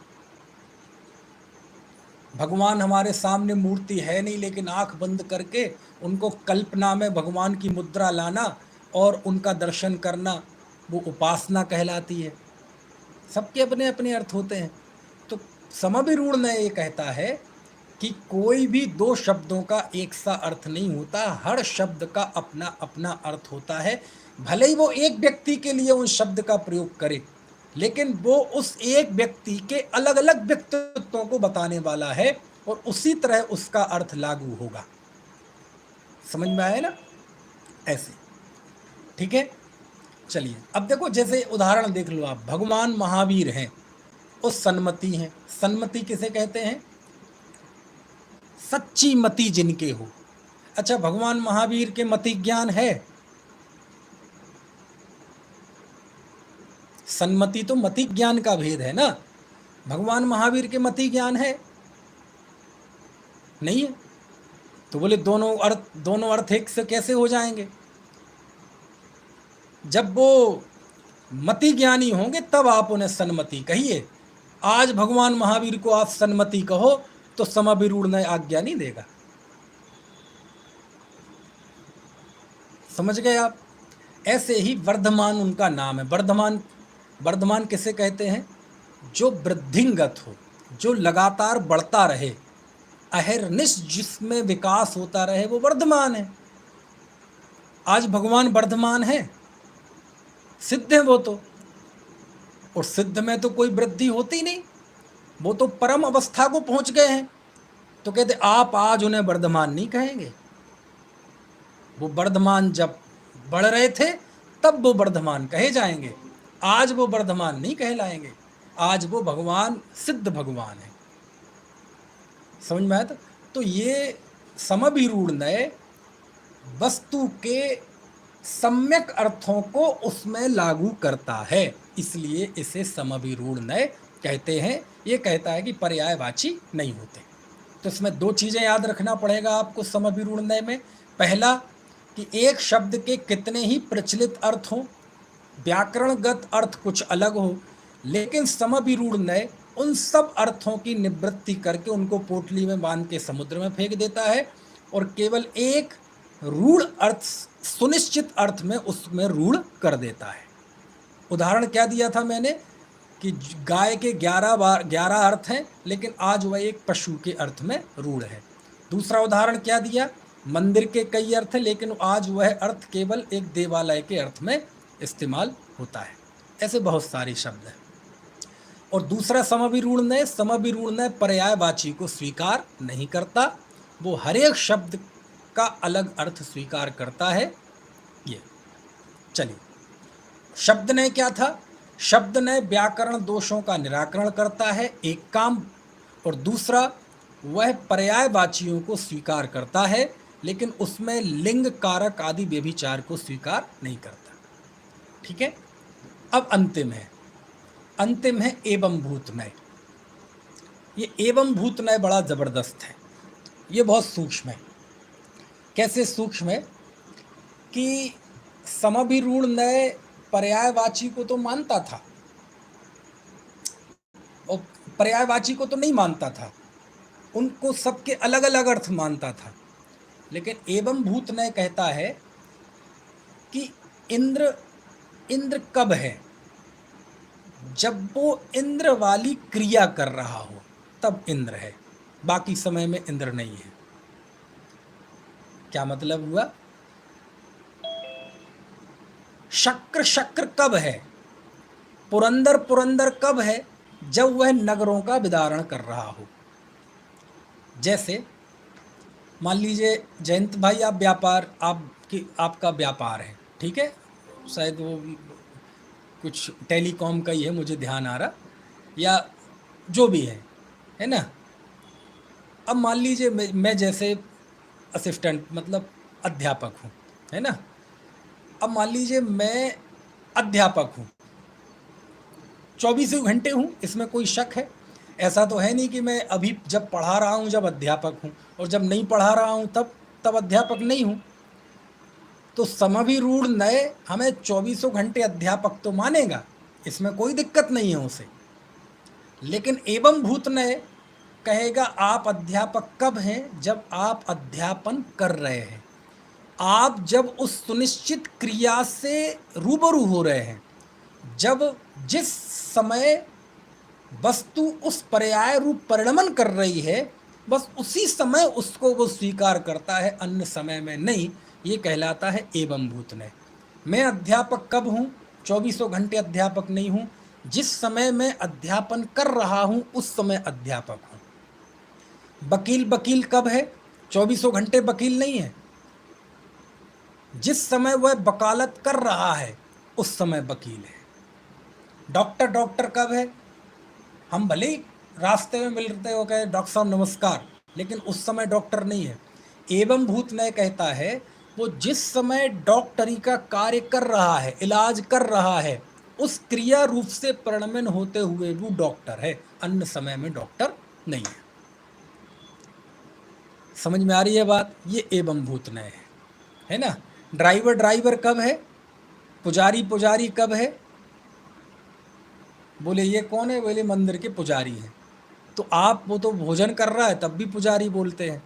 भगवान हमारे सामने मूर्ति है नहीं, लेकिन आंख बंद करके उनको कल्पना में भगवान की मुद्रा लाना और उनका दर्शन करना, वो उपासना कहलाती है। सबके अपने अपने अर्थ होते हैं। तो समभिरूढ़ ने ये कहता है कि कोई भी दो शब्दों का एक सा अर्थ नहीं होता, हर शब्द का अपना अपना अर्थ होता है। भले ही वो एक व्यक्ति के लिए उस शब्द का प्रयोग करे, लेकिन वो उस एक व्यक्ति के अलग अलग व्यक्तित्वों को बताने वाला है और उसी तरह उसका अर्थ लागू होगा। समझ में आया ना, ऐसे। ठीक है, चलिए अब देखो, जैसे उदाहरण देख लो आप, भगवान महावीर हैं, उस सन्मति हैं। सन्मति किसे कहते हैं? सच्ची मति जिनके हो। अच्छा, भगवान महावीर के मति ज्ञान है? सन्मति तो मति ज्ञान का भेद है ना। भगवान महावीर के मति ज्ञान है? नहीं है। तो बोले दोनों अर्थ एक से कैसे हो जाएंगे? जब वो मति ज्ञानी होंगे तब आप उन्हें सन्मति कहिए। आज भगवान महावीर को आप सन्मति कहो तो समभिरूढ़ ने आज्ञा नहीं देगा। समझ गए आप? ऐसे ही वर्धमान उनका नाम है। वर्धमान किसे कहते हैं? जो वृद्धिंगत हो, जो लगातार बढ़ता रहे, अहर्निश जिसमें विकास होता रहे, वो वर्धमान है। आज भगवान वर्धमान है, सिद्ध है वो तो, और सिद्ध में तो कोई वृद्धि होती नहीं, वो तो परम अवस्था को पहुंच गए हैं। तो कहते आप आज उन्हें वर्धमान नहीं कहेंगे। वो वर्धमान जब बढ़ रहे थे तब वो वर्धमान कहे जाएंगे, आज वो वर्धमान नहीं कहलाएंगे। आज वो भगवान सिद्ध भगवान है। समझ में आया? तो ये समभिरूढ़ ने वस्तु के सम्यक अर्थों को उसमें लागू करता है, इसलिए इसे समभिरूढ़ ने कहते हैं। ये कहता है कि पर्यायवाची नहीं होते। तो इसमें दो चीज़ें याद रखना पड़ेगा आपको समभिरूढ़ ने में। पहला कि एक शब्द के कितने ही प्रचलित अर्थ हों, व्याकरणगत अर्थ कुछ अलग हो, लेकिन समभिरूढ़ ने उन सब अर्थों की निवृत्ति करके उनको पोटली में बांध के समुद्र में फेंक देता है और केवल एक रूढ़ अर्थ, सुनिश्चित अर्थ में उसमें रूढ़ कर देता है। उदाहरण क्या दिया था मैंने कि गाय के 11 अर्थ हैं, लेकिन आज वह एक पशु के अर्थ में रूढ़ है। दूसरा उदाहरण क्या दिया? मंदिर के कई अर्थ हैं, लेकिन आज वह अर्थ केवल एक देवालय के अर्थ में इस्तेमाल होता है। ऐसे बहुत सारे शब्द हैं। और दूसरा समभिरूढ़ ने पर्यायवाची को स्वीकार नहीं करता, वो हर एक शब्द का अलग अर्थ स्वीकार करता है। ये चलिए, शब्द ने क्या था? शब्द ने व्याकरण दोषों का निराकरण करता है, एक काम। और दूसरा, वह पर्यायवाचियों को स्वीकार करता है, लेकिन उसमें लिंग कारक आदि व्यभिचार को स्वीकार नहीं करता। ठीक है, अब अंतिम है एवं भूतनय। ये एवं भूतनय बड़ा जबरदस्त है, ये बहुत सूक्ष्म है। कैसे सूक्ष्म है कि समभिरूढ़ नय पर्यायवाची को तो मानता था, और पर्यायवाची को तो नहीं मानता था, उनको सबके अलग अलग अर्थ मानता था। लेकिन एवं भूत नय कहता है कि इंद्र इंद्र कब है, जब वो इंद्र वाली क्रिया कर रहा हो तब इंद्र है, बाकी समय में इंद्र नहीं है। क्या मतलब हुआ? शक्र शक्र कब है, पुरंदर पुरंदर कब है, जब वह नगरों का विदारण कर रहा हो। जैसे मान लीजिए जयंत भाई, आप व्यापार, आपका व्यापार है, ठीक है, शायद वो कुछ टेलीकॉम का ही है, मुझे ध्यान आ रहा, या जो भी है ना। अब मान लीजिए मैं जैसे असिस्टेंट मतलब अध्यापक हूँ, है ना। अब मान लीजिए मैं अध्यापक हूँ, 24 घंटे हूँ, इसमें कोई शक है? ऐसा तो है नहीं कि मैं अभी जब पढ़ा रहा हूँ जब अध्यापक हूँ, और जब नहीं पढ़ा रहा हूँ तब अध्यापक नहीं हूँ। तो समभिरूढ़ नए हमें 24 घंटे अध्यापक तो मानेगा, इसमें कोई दिक्कत नहीं है उसे। लेकिन एवं भूत नए कहेगा आप अध्यापक कब हैं, जब आप अध्यापन कर रहे हैं, आप जब उस सुनिश्चित क्रिया से रूबरू हो रहे हैं, जब जिस समय वस्तु उस पर्याय रूप परिणमन कर रही है, बस उसी समय उसको वो स्वीकार करता है, अन्य समय में नहीं। ये कहलाता है एवं भूत नय। मैं अध्यापक कब हूँ? 24 घंटे अध्यापक नहीं हूँ, जिस समय मैं अध्यापन कर रहा हूँ उस समय अध्यापक हूँ। वकील वकील कब है? 24 घंटे वकील नहीं है, जिस समय वह वकालत कर रहा है उस समय वकील है। डॉक्टर डॉक्टर कब है? हम भले ही रास्ते में मिलते हो कहे डॉक्टर साहब नमस्कार, लेकिन उस समय डॉक्टर नहीं है। एवं भूत नय कहता है वो जिस समय डॉक्टरी का कार्य कर रहा है, इलाज कर रहा है, उस क्रिया रूप से परिणमन होते हुए वो डॉक्टर है, अन्य समय में डॉक्टर नहीं है। समझ में आ रही है बात? ये एवं भूत नय है ना। ड्राइवर ड्राइवर कब है? पुजारी पुजारी कब है? बोले ये कौन है? बोले मंदिर के पुजारी हैं। तो आप, वो तो भोजन कर रहा है तब भी पुजारी बोलते हैं।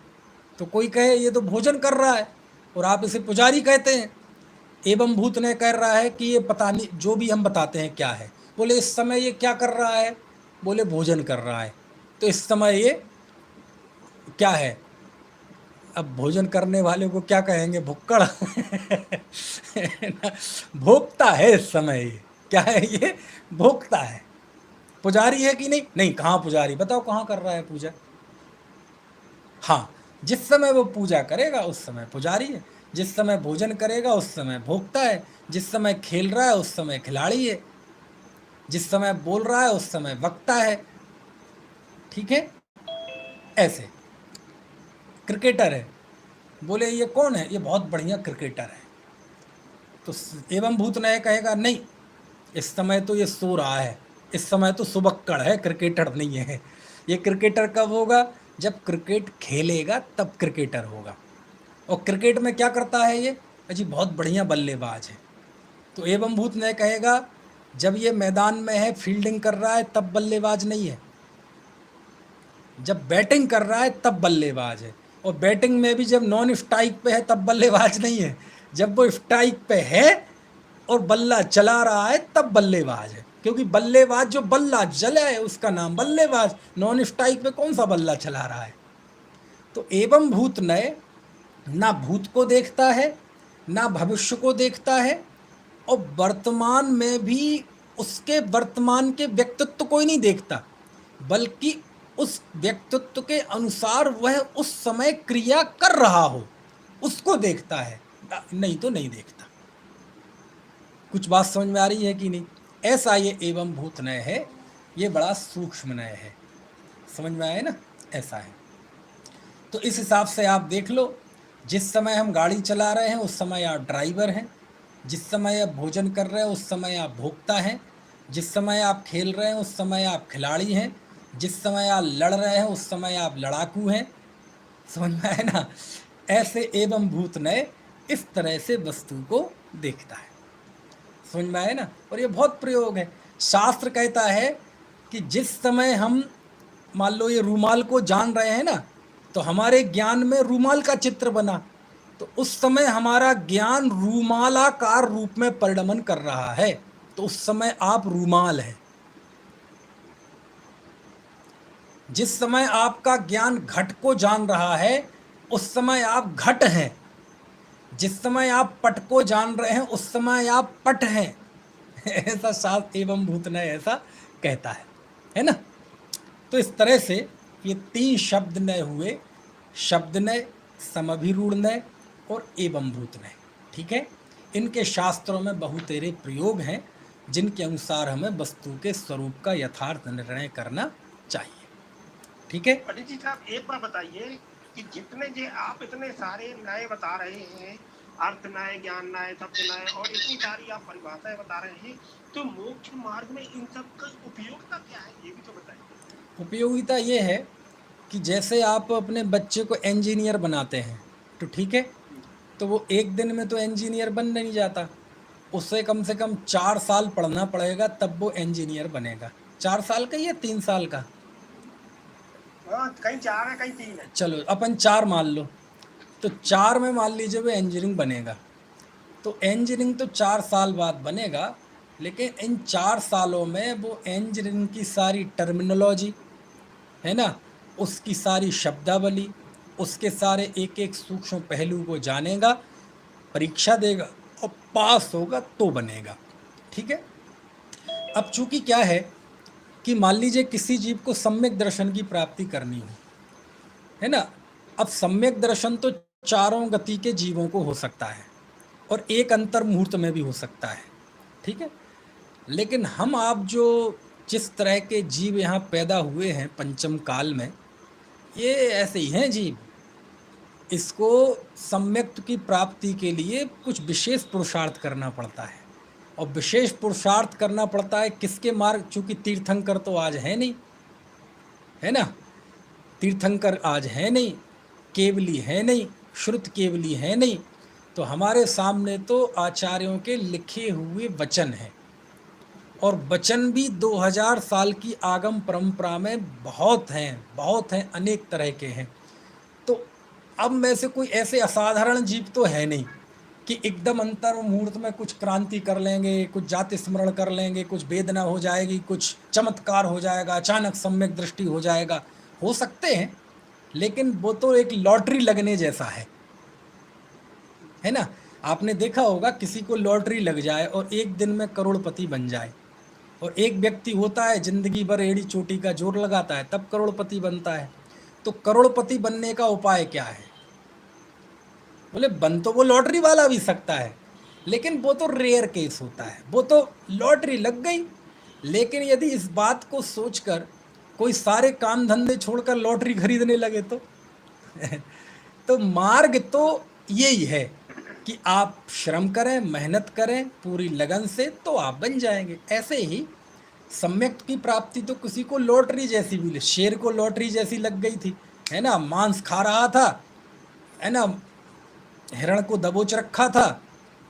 तो कोई कहे ये तो भोजन कर रहा है और आप इसे पुजारी कहते हैं। एवं भूत ने कह रहा है कि ये पता नहीं, जो भी हम बताते हैं क्या है। बोले इस समय ये क्या कर रहा है? बोले भोजन कर रहा है। तो इस समय ये क्या है? अब भोजन करने वाले को क्या कहेंगे? भुक्कड़ भोगता है इस समय। ये क्या है? ये भोगता है। पुजारी है कि नहीं? नहीं। कहाँ पुजारी? बताओ कहाँ कर रहा है पूजा? हाँ, जिस समय वो पूजा करेगा उस समय पुजारी है, जिस समय भोजन करेगा उस समय भोगता है, जिस समय खेल रहा है उस समय खिलाड़ी है, जिस समय बोल रहा है उस समय वक्ता है। ठीक है। ऐसे क्रिकेटर है, बोले ये कौन है? ये बहुत बढ़िया क्रिकेटर है। तो एवं भूत नय कहेगा नहीं, इस समय तो ये सो रहा है, इस समय तो सुबक्कड़ है, क्रिकेटर नहीं है। ये क्रिकेटर कब होगा? जब क्रिकेट खेलेगा तब क्रिकेटर होगा। और क्रिकेट में क्या करता है ये? अजी बहुत बढ़िया बल्लेबाज है। तो एवं भूत ने कहेगा जब ये मैदान में है, फील्डिंग कर रहा है तब बल्लेबाज नहीं है, जब बैटिंग कर रहा है तब बल्लेबाज है। और बैटिंग में भी जब नॉन स्ट्राइक पे है तब बल्लेबाज नहीं है, जब वो स्ट्राइक पे है और बल्ला चला रहा है तब बल्लेबाज है। क्योंकि बल्लेबाज जो बल्ला चला है उसका नाम बल्लेबाज, नॉन स्ट्राइक पे कौन सा बल्ला चला रहा है। तो एवं भूत नय ना भूत को देखता है, ना भविष्य को देखता है, और वर्तमान में भी उसके वर्तमान के व्यक्तित्व को ही नहीं देखता, बल्कि उस व्यक्तित्व के अनुसार वह उस समय क्रिया कर रहा हो उसको देखता है, नहीं तो नहीं देखता। कुछ बात समझ में आ रही है कि नहीं? ऐसा ये एवं भूत नय है, ये बड़ा सूक्ष्म नय है। समझ में आए ना? ऐसा है। तो इस हिसाब से आप देख लो, जिस समय हम गाड़ी चला रहे हैं उस समय आप ड्राइवर हैं, जिस समय आप भोजन कर रहे हैं उस समय आप भोक्ता हैं, जिस समय आप खेल रहे हैं उस समय आप खिलाड़ी हैं, जिस समय आप लड़ रहे हैं उस समय आप लड़ाकू हैं। समझ में आए ना? ऐसे एवं भूत नय इस तरह से वस्तु को देखता है। समझ में आए ना? और ये बहुत प्रयोग है। शास्त्र कहता है कि जिस समय हम मान लो ये रूमाल को जान रहे हैं ना, तो हमारे ज्ञान में रूमाल का चित्र बना, तो उस समय हमारा ज्ञान रूमालाकार रूप में परिणमन कर रहा है, तो उस समय आप रूमाल हैं। जिस समय आपका ज्ञान घट को जान रहा है, उस समय आप घट हैं। जिस समय आप पट को जान रहे हैं, उस समय आप पट हैं। ऐसा शास्त्र एवं भूतनय ऐसा कहता है ना। तो इस तरह से ये 3 शब्द नय हुए, शब्द नय, समभिरूढ़ नय और एवं भूत नय। ठीक है, इनके शास्त्रों में बहुतेरे प्रयोग हैं, जिनके अनुसार हमें वस्तु के स्वरूप का यथार्थ निर्णय करना चाहिए। ठीक है, पंडित जी साहब एक बार बताइए कि जितने जे आप इतने सारे नए बता रहे हैं, अर्थ नए, ज्ञान नए, शब्द नए, और इतनी सारी आप परिभाषाएं बता रहे हैं, तो मोक्ष मार्ग में इन सब का उपयोगिता क्या है, ये भी तो बताइए। उपयोगिता ये है कि जैसे आप अपने बच्चे को इंजीनियर बनाते हैं, तो ठीक है, तो वो एक दिन में तो इंजीनियर बन नहीं जाता, उससे कम से कम 4 साल पढ़ना पड़ेगा, तब वो इंजीनियर बनेगा। 4 साल का या 3 साल का? हाँ, कहीं 4 है कहीं 3 है। चलो अपन 4 मान लो, तो 4 में मान लीजिए वो इंजीनियरिंग बनेगा, तो इंजीनियरिंग तो 4 साल बाद बनेगा, लेकिन इन 4 सालों में वो इंजीनियरिंग की सारी टर्मिनोलॉजी है ना, उसकी सारी शब्दावली, उसके सारे एक एक सूक्ष्म पहलू को जानेगा, परीक्षा देगा और पास होगा तो बनेगा। ठीक है, अब चूंकि क्या है कि मान लीजिए किसी जीव को सम्यक दर्शन की प्राप्ति करनी हो, है ना। अब सम्यक दर्शन तो चारों गति के जीवों को हो सकता है और एक अंतर मुहूर्त में भी हो सकता है। ठीक है, लेकिन हम आप जो जिस तरह के जीव यहाँ पैदा हुए हैं पंचम काल में, ये ऐसे ही हैं जीव। इसको सम्यक्त की प्राप्ति के लिए कुछ विशेष पुरुषार्थ करना पड़ता है, और विशेष पुरुषार्थ करना पड़ता है किसके मार्ग, चूंकि तीर्थंकर तो आज है नहीं, है ना, तीर्थंकर आज है नहीं, केवली है नहीं, श्रुत केवली है नहीं, तो हमारे सामने तो आचार्यों के लिखे हुए वचन हैं, और वचन भी 2000 साल की आगम परंपरा में बहुत हैं, अनेक तरह के हैं। तो अब में से कोई ऐसे असाधारण जीव तो है नहीं कि एकदम अंतर मुहूर्त में कुछ क्रांति कर लेंगे, कुछ जाति स्मरण कर लेंगे, कुछ वेदना हो जाएगी, कुछ चमत्कार हो जाएगा, अचानक सम्यक दृष्टि हो जाएगा। हो सकते हैं, लेकिन वो तो एक लॉटरी लगने जैसा है ना। आपने देखा होगा किसी को लॉटरी लग जाए और एक दिन में करोड़पति बन जाए, और एक व्यक्ति होता है जिंदगी भर एड़ी चोटी का जोर लगाता है तब करोड़पति बनता है। तो करोड़पति बनने का उपाय क्या है? बोले बन तो वो लॉटरी वाला भी सकता है, लेकिन वो तो रेयर केस होता है, वो तो लॉटरी लग गई। लेकिन यदि इस बात को सोचकर कोई सारे काम धंधे छोड़कर लॉटरी खरीदने लगे तो मार्ग तो यही है कि आप श्रम करें, मेहनत करें पूरी लगन से, तो आप बन जाएंगे। ऐसे ही सम्यक की प्राप्ति तो किसी को लॉटरी जैसी भी, शेर को लॉटरी जैसी लग गई थी, है ना, मांस खा रहा था, है ना, हिरण को दबोच रखा था,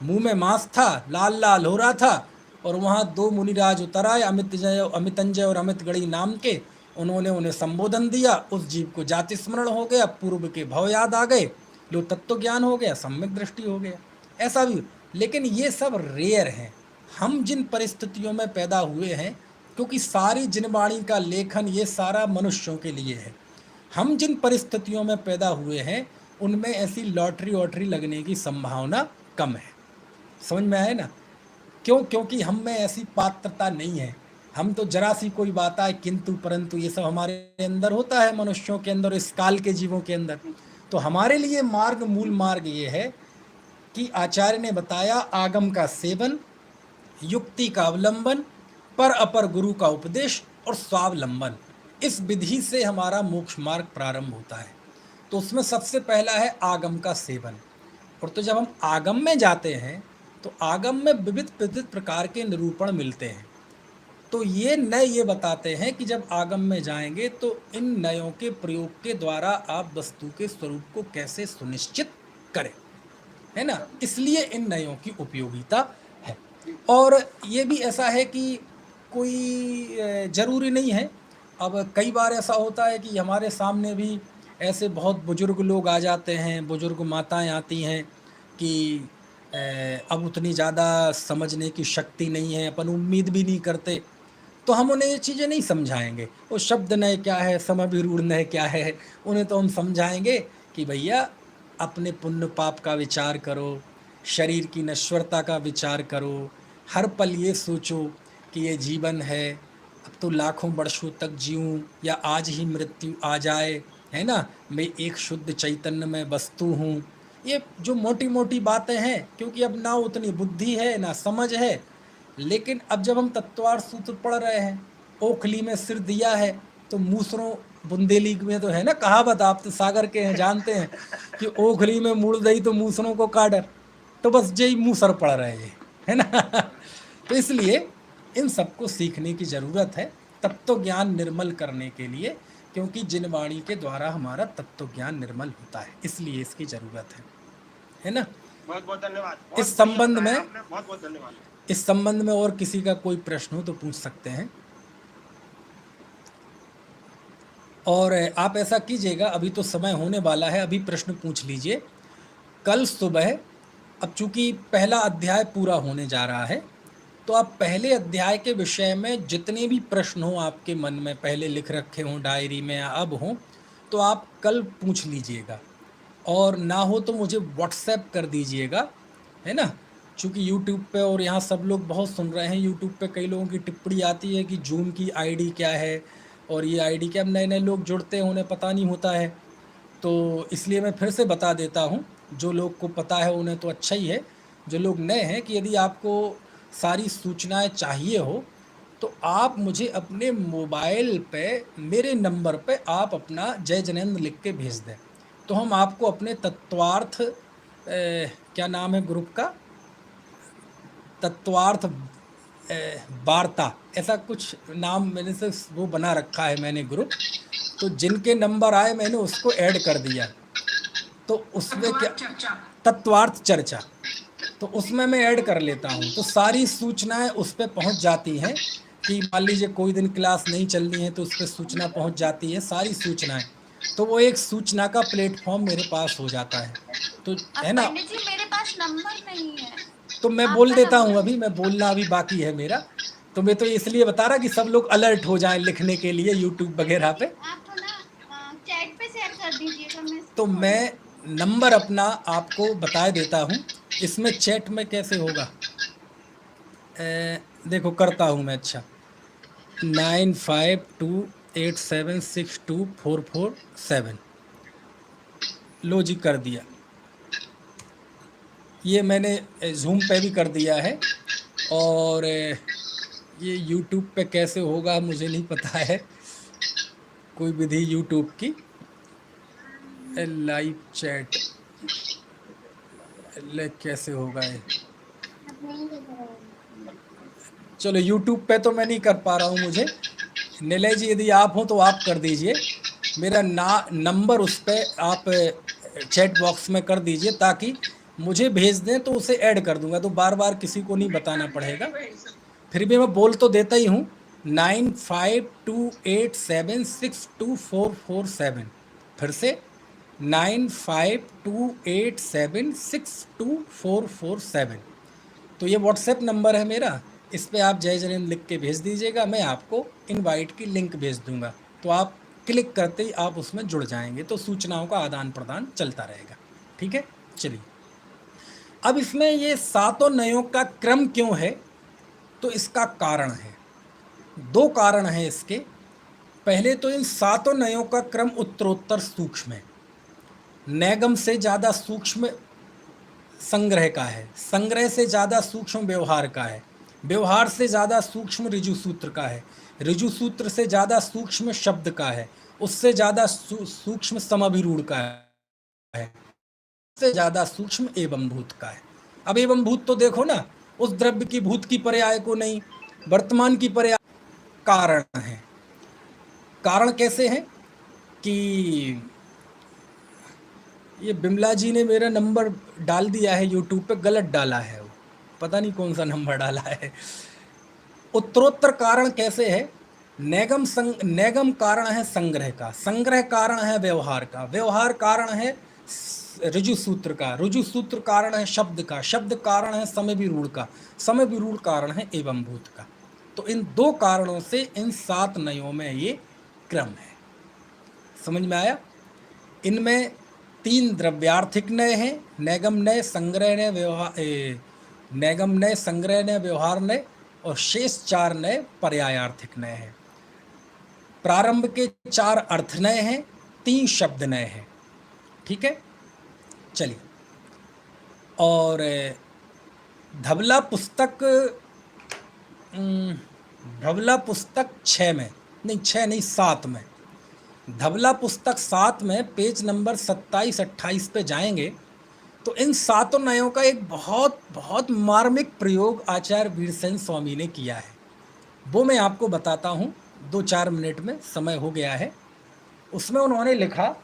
मुंह में मांस था, लाल लाल हो रहा था, और वहाँ 2 मुनिराज उतर आए, अमितंजय और अमित गढ़ी नाम के। उन्होंने उन्हें संबोधन दिया, उस जीव को जाति स्मरण हो गया, पूर्व के भाव याद आ गए, लो तत्व ज्ञान हो गया, सम्यक दृष्टि हो गया। ऐसा भी, लेकिन ये सब रेयर हैं। हम जिन परिस्थितियों में पैदा हुए हैं, क्योंकि सारी जिनवाणी का लेखन ये सारा मनुष्यों के लिए है, हम जिन परिस्थितियों में पैदा हुए हैं उनमें ऐसी लॉटरी वॉटरी लगने की संभावना कम है। समझ में आए ना? क्यों? क्योंकि हम में ऐसी पात्रता नहीं है। हम तो जरा सी कोई बात आए किंतु परंतु ये सब हमारे अंदर होता है, मनुष्यों के अंदर, इस काल के जीवों के अंदर। तो हमारे लिए मार्ग, मूल मार्ग ये है कि आचार्य ने बताया आगम का सेवन, युक्ति का अवलंबन, पर अपर गुरु का उपदेश और स्वावलंबन। इस विधि से हमारा मोक्ष मार्ग प्रारंभ होता है। तो उसमें सबसे पहला है आगम का सेवन। और तो जब हम आगम में जाते हैं तो आगम में विविध विविध प्रकार के निरूपण मिलते हैं। तो ये नए ये बताते हैं कि जब आगम में जाएंगे तो इन नयों के प्रयोग के द्वारा आप वस्तु के स्वरूप को कैसे सुनिश्चित करें, है ना। इसलिए इन नयों की उपयोगिता है। और ये भी ऐसा है कि कोई ज़रूरी नहीं है। अब कई बार ऐसा होता है कि हमारे सामने भी ऐसे बहुत बुज़ुर्ग लोग आ जाते हैं, बुज़ुर्ग माताएँ आती हैं कि अब उतनी ज़्यादा समझने की शक्ति नहीं है, अपन उम्मीद भी नहीं करते, तो हम उन्हें ये चीज़ें नहीं समझाएँगे। वो शब्द नय क्या है, समभिरूढ़ नय क्या है, उन्हें तो हम समझाएँगे कि भैया अपने पुण्य पाप का विचार करो, शरीर की नश्वरता का विचार करो, हर पल ये सोचो कि ये जीवन है, अब तो लाखों वर्षों तक जीऊँ या आज ही मृत्यु आ जाए, है ना? मैं एक शुद्ध चैतन्य में वस्तु हूँ। ये जो मोटी-मोटी बातें हैं, क्योंकि अब ना उतनी बुद्धि है, ना समझ है, लेकिन अब जब हम तत्वार्थ सूत्र पढ़ रहे हैं, ओखली में सिर दिया है, तो मूसरों बुंदेली में तो है ना कहावत, आप तो सागर के हैं, जानते हैं कि ओखली में मुड़ दई तो मूसरों को काडर, तो बस यही मूसर पढ़ रहे हैं, है ना? तो इसलिए इन सबको सीखने की ज़रूरत है तत्व ज्ञान निर्मल करने के लिए, क्योंकि जिन वाणी के द्वारा हमारा तत्व ज्ञान निर्मल होता है, इसलिए इसकी ज़रूरत है ना? बहुत बहुत धन्यवाद। इस संबंध में बहुत बहुत धन्यवाद। इस संबंध में और किसी का कोई प्रश्न हो तो पूछ सकते हैं। और आप ऐसा कीजिएगा, अभी तो समय होने वाला है, अभी प्रश्न पूछ लीजिए। कल सुबह, अब चूंकि पहला अध्याय पूरा होने जा रहा है, तो आप पहले अध्याय के विषय में जितने भी प्रश्न हो आपके मन में, पहले लिख रखे हों डायरी में या अब हों, तो आप कल पूछ लीजिएगा, और ना हो तो मुझे व्हाट्सएप कर दीजिएगा, है ना? चूँकि यूट्यूब पे और यहाँ सब लोग बहुत सुन रहे हैं, यूट्यूब पे कई लोगों की टिप्पणी आती है कि जूम की आईडी क्या है और ये आईडी क्या। अब नए-नए लोग जुड़ते हैं, उन्हें पता नहीं होता है, तो इसलिए मैं फिर से बता देता हूँ। जो लोग को पता है उन्हें तो अच्छा ही है, जो लोग नए हैं, कि यदि आपको सारी सूचनाएँ चाहिए हो, तो आप मुझे अपने मोबाइल पे मेरे नंबर पे आप अपना जय जिनेंद्र लिख के भेज दें, तो हम आपको अपने तत्वार्थ क्या नाम है ग्रुप का? तत्वार्थ वार्ता, ऐसा कुछ नाम मैंने से वो बना रखा है मैंने ग्रुप, तो जिनके नंबर आए मैंने उसको ऐड कर दिया, तो उसमें क्या, तत्वार्थ चर्चा, तो उसमें मैं ऐड कर लेता हूँ, तो सारी सूचनाएं उस पर पहुँच जाती हैं। कि मान लीजिए कोई दिन क्लास नहीं चलनी है तो उस पर सूचना पहुँच जाती है, सारी सूचनाएं, तो वो एक सूचना का प्लेटफॉर्म मेरे पास हो जाता है, तो है ना? पंडित जी मेरे पास नंबर नहीं है, तो मैं बोल देता हूँ, अभी मैं बोलना अभी बाकी है मेरा, तो मैं तो इसलिए बता रहा कि सब लोग अलर्ट हो जाएं लिखने के लिए यूट्यूब वगैरह पे। आप थोड़ा चैट पे शेयर कर दीजिएगा। तो मैं नंबर अपना आपको बता देता हूँ, इसमें चैट में कैसे होगा, देखो करता हूँ मैं। अच्छा, 9528762447, लो जी कर दिया। ये मैंने जूम पे भी कर दिया है, और ये यूट्यूब पे कैसे होगा मुझे नहीं पता है, कोई विधि यूट्यूब की लाइव चैट कैसे होगा ये। चलो यूट्यूब पे तो मैं नहीं कर पा रहा हूँ, मुझे निलय जी यदि आप हो तो आप कर दीजिए, मेरा नंबर उस पर आप चैट बॉक्स में कर दीजिए, ताकि मुझे भेज दें तो उसे ऐड कर दूंगा, तो बार बार किसी को नहीं बताना पड़ेगा। फिर भी मैं बोल तो देता ही हूँ, 9528762447, फिर से 9528762447, तो ये व्हाट्सएप नंबर है मेरा, इस पे आप जय जिनेंद्र लिख के भेज दीजिएगा, मैं आपको इनवाइट की लिंक भेज दूंगा, तो आप क्लिक करते ही आप उसमें जुड़ जाएंगे, तो सूचनाओं का आदान प्रदान चलता रहेगा। ठीक है, चलिए। अब इसमें ये सातों नयों का क्रम क्यों है, तो इसका कारण है, दो कारण हैं इसके। पहले तो इन सातों नयों का क्रम उत्तरोत्तर सूक्ष्म है, नैगम से ज़्यादा सूक्ष्म संग्रह का है, संग्रह से ज़्यादा सूक्ष्म व्यवहार का है, व्यवहार से ज़्यादा सूक्ष्म ऋजु सूत्र का है, ऋजु सूत्र से ज़्यादा सूक्ष्म शब्द का है, उससे ज़्यादा सूक्ष्म समभिरूढ़ का है, उससे ज़्यादा सूक्ष्म एवं भूत का है। अब एवं भूत तो देखो ना, उस द्रव्य की भूत की पर्याय को नहीं, वर्तमान की पर्याय कारण है। कारण कैसे है कि ये बिमला जी ने मेरा नंबर डाल दिया है यूट्यूब पे, गलत डाला है, वो पता नहीं कौन सा नंबर डाला है। उत्तरोत्तर कारण कैसे है? नेगम कारण है संग्रह का, संग्रह कारण है व्यवहार का, व्यवहार कारण है ऋजु सूत्र का, ऋजु सूत्र कारण है शब्द का, शब्द कारण है समय विरूढ़ का, समय विरूढ़ कारण है एवं भूत का। तो इन दो कारणों से इन 7 नयों में ये क्रम है। समझ में आया? इनमें 3 द्रव्यार्थिक नय हैं, नैगम नय, संग्रह नय, व्यवहार नैगम नय, संग्रह नय, व्यवहार नय, और शेष 4 नय पर्यायार्थिक नय हैं। प्रारंभ के 4 अर्थ नय हैं, 3 शब्द नय हैं। ठीक है, चलिए। और धवला पुस्तक 6 में, नहीं 6 नहीं 7 में, धवला पुस्तक 7 में पेज नंबर 27-28 पे जाएंगे तो इन 7 नयों का एक बहुत बहुत मार्मिक प्रयोग आचार्य वीरसेन स्वामी ने किया है। वो मैं आपको बताता हूँ, 2-4 मिनट में, समय हो गया है। उसमें उन्होंने लिखा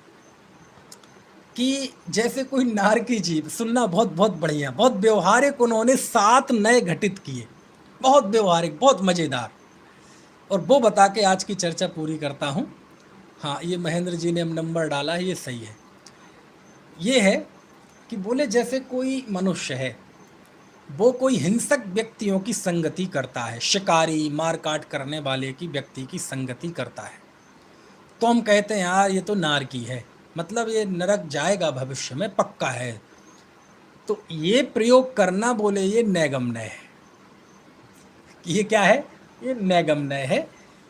कि जैसे कोई नार की जीभ, सुनना बहुत बहुत बढ़िया, बहुत व्यवहारिक उन्होंने 7 नए घटित किए, बहुत व्यवहारिक, बहुत मज़ेदार। और वो बता के आज की चर्चा पूरी करता हूँ। हाँ, ये महेंद्र जी ने नंबर डाला है, ये सही है। ये है कि बोले जैसे कोई मनुष्य है, वो कोई हिंसक व्यक्तियों की संगति करता है, शिकारी मार काट करने वाले की व्यक्ति की संगति करता है, तो हम कहते हैं यार ये तो नार की है, मतलब ये नरक जाएगा भविष्य में, पक्का है। तो ये प्रयोग करना बोले ये नैगम्य है। ये क्या है? ये नैगम्य है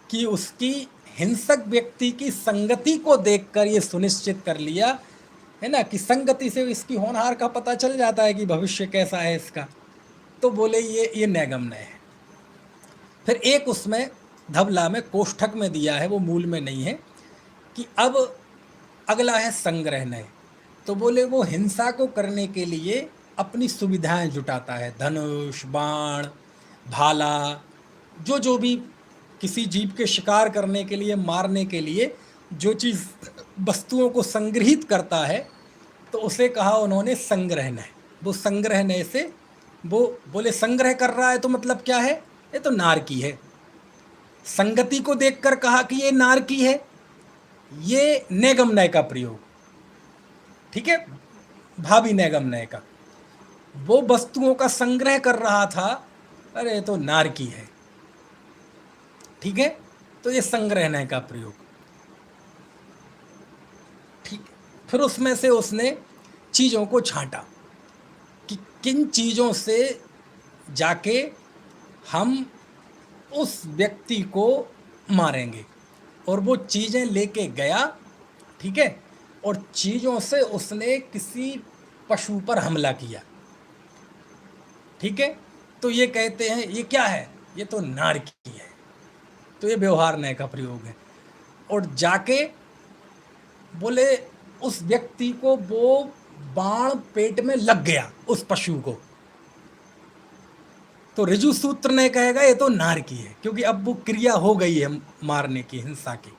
कि उसकी हिंसक व्यक्ति की संगति को देखकर ये सुनिश्चित कर लिया है ना, कि संगति से इसकी होनहार का पता चल जाता है कि भविष्य कैसा है इसका, तो बोले ये नैगम्य है। फिर एक उसमें धवला में कोष्ठक में दिया है, वो मूल में नहीं है, कि अब अगला है संग्रह नय। तो बोले वो हिंसा को करने के लिए अपनी सुविधाएं जुटाता है, धनुष, बाण, भाला, जो भी किसी जीव के शिकार करने के लिए, मारने के लिए जो चीज़ वस्तुओं को संग्रहित करता है, तो उसे कहा उन्होंने संग्रह नय। वो संग्रह नय से वो बोले संग्रह कर रहा है तो मतलब क्या है? ये तो नार की है। संगति को देखकर कहा कि ये नार की है, ये नैगम्य का प्रयोग। ठीक है, भावी नैगम्य का। वो वस्तुओं का संग्रह कर रहा था, अरे तो नार की है। ठीक है, तो ये संग्रह नय का प्रयोग। ठीक, फिर उसमें से उसने चीज़ों को छांटा कि किन चीज़ों से जाके हम उस व्यक्ति को मारेंगे, और वो चीज़ें लेके गया। ठीक है, और चीज़ों से उसने किसी पशु पर हमला किया। ठीक है, तो ये कहते हैं ये क्या है? ये तो नार की है। तो ये व्यवहार नय का प्रयोग है। और जाके बोले उस व्यक्ति को वो बाण पेट में लग गया, उस पशु को, तो ऋजु सूत्र ने कहेगा ये तो नार की है, क्योंकि अब वो क्रिया हो गई है मारने की, हिंसा की।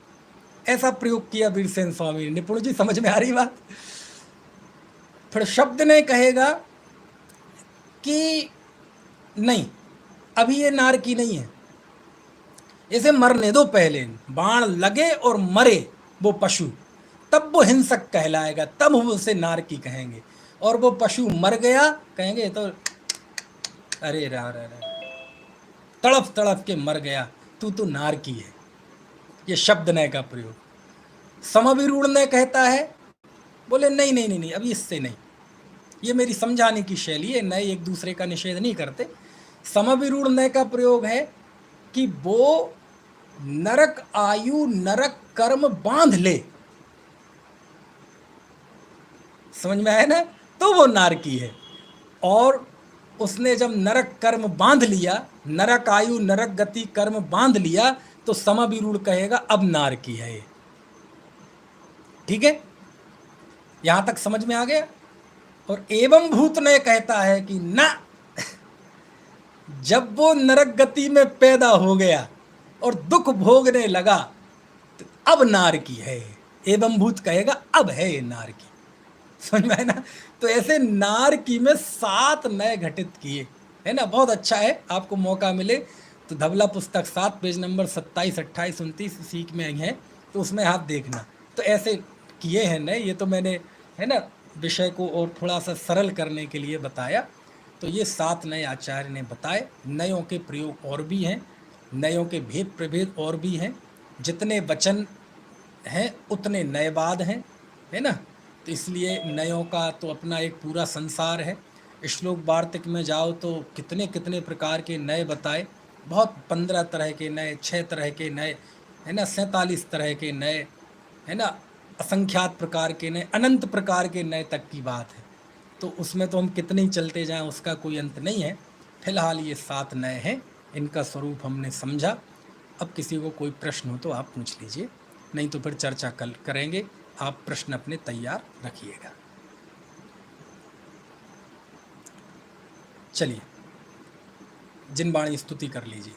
ऐसा प्रयोग किया वीरसेन स्वामी ने। निपुण जी, समझ में आ रही बात? फिर शब्द ने कहेगा कि नहीं, अभी ये नार की नहीं है, इसे मरने दो, पहले बाण लगे और मरे वो पशु, तब वो हिंसक कहलाएगा, तब हम उसे नार की कहेंगे। और वो पशु मर गया, कहेंगे तो अरे रा रा रा, तड़प तड़प के मर गया, तू तो नार की है। ये शब्द नय का प्रयोग। समविरूढ़ नय कहता है, बोले नहीं नहीं नहीं नहीं, अभी इससे नहीं, ये मेरी समझाने की शैली है, नय एक दूसरे का निषेध नहीं करते। समविरूढ़ नय का प्रयोग है कि वो नरक आयु नरक कर्म बांध ले, समझ में आया ना, तो वो नार की है। और उसने जब नरक कर्म बांध लिया, नरक आयु नरक गति कर्म बांध लिया, तो समविरूढ़ कहेगा अब नार की है ये। ठीक है, यहां तक समझ में आ गया। और एवं भूत नय कहता है कि ना, जब वो नरक गति में पैदा हो गया और दुख भोगने लगा, तो अब नार की है। एवं भूत कहेगा अब है ये नार की। समझ में आए ना? तो ऐसे नार की में 7 नए घटित किए, है ना। बहुत अच्छा है, आपको मौका मिले तो धवला पुस्तक 7 पेज नंबर 27, 28, 29 सीख में है, तो उसमें आप देखना। तो ऐसे किए हैं नए, ये तो मैंने है ना विषय को और थोड़ा सा सरल करने के लिए बताया। तो ये 7 नए आचार्य ने बताए। नयों के प्रयोग और भी हैं, नयों के भेद प्रभेद और भी हैं। जितने वचन हैं उतने नयवाद हैं, है ना। तो इसलिए नयों का तो अपना एक पूरा संसार है। श्लोक वार्तिक में जाओ तो कितने कितने प्रकार के नए बताए, बहुत 15 तरह के नए, 6 तरह के नए, है ना, 47 तरह के नए, है ना, असंख्यात प्रकार के नए, अनंत प्रकार के नए तक की बात है। तो उसमें तो हम कितने ही चलते जाएं, उसका कोई अंत नहीं है। फिलहाल ये 7 नए हैं, इनका स्वरूप हमने समझा। अब किसी को कोई प्रश्न हो तो आप पूछ लीजिए, नहीं तो फिर चर्चा कल करेंगे। आप प्रश्न अपने तैयार रखिएगा। चलिए, जिनवाणी स्तुति कर लीजिए।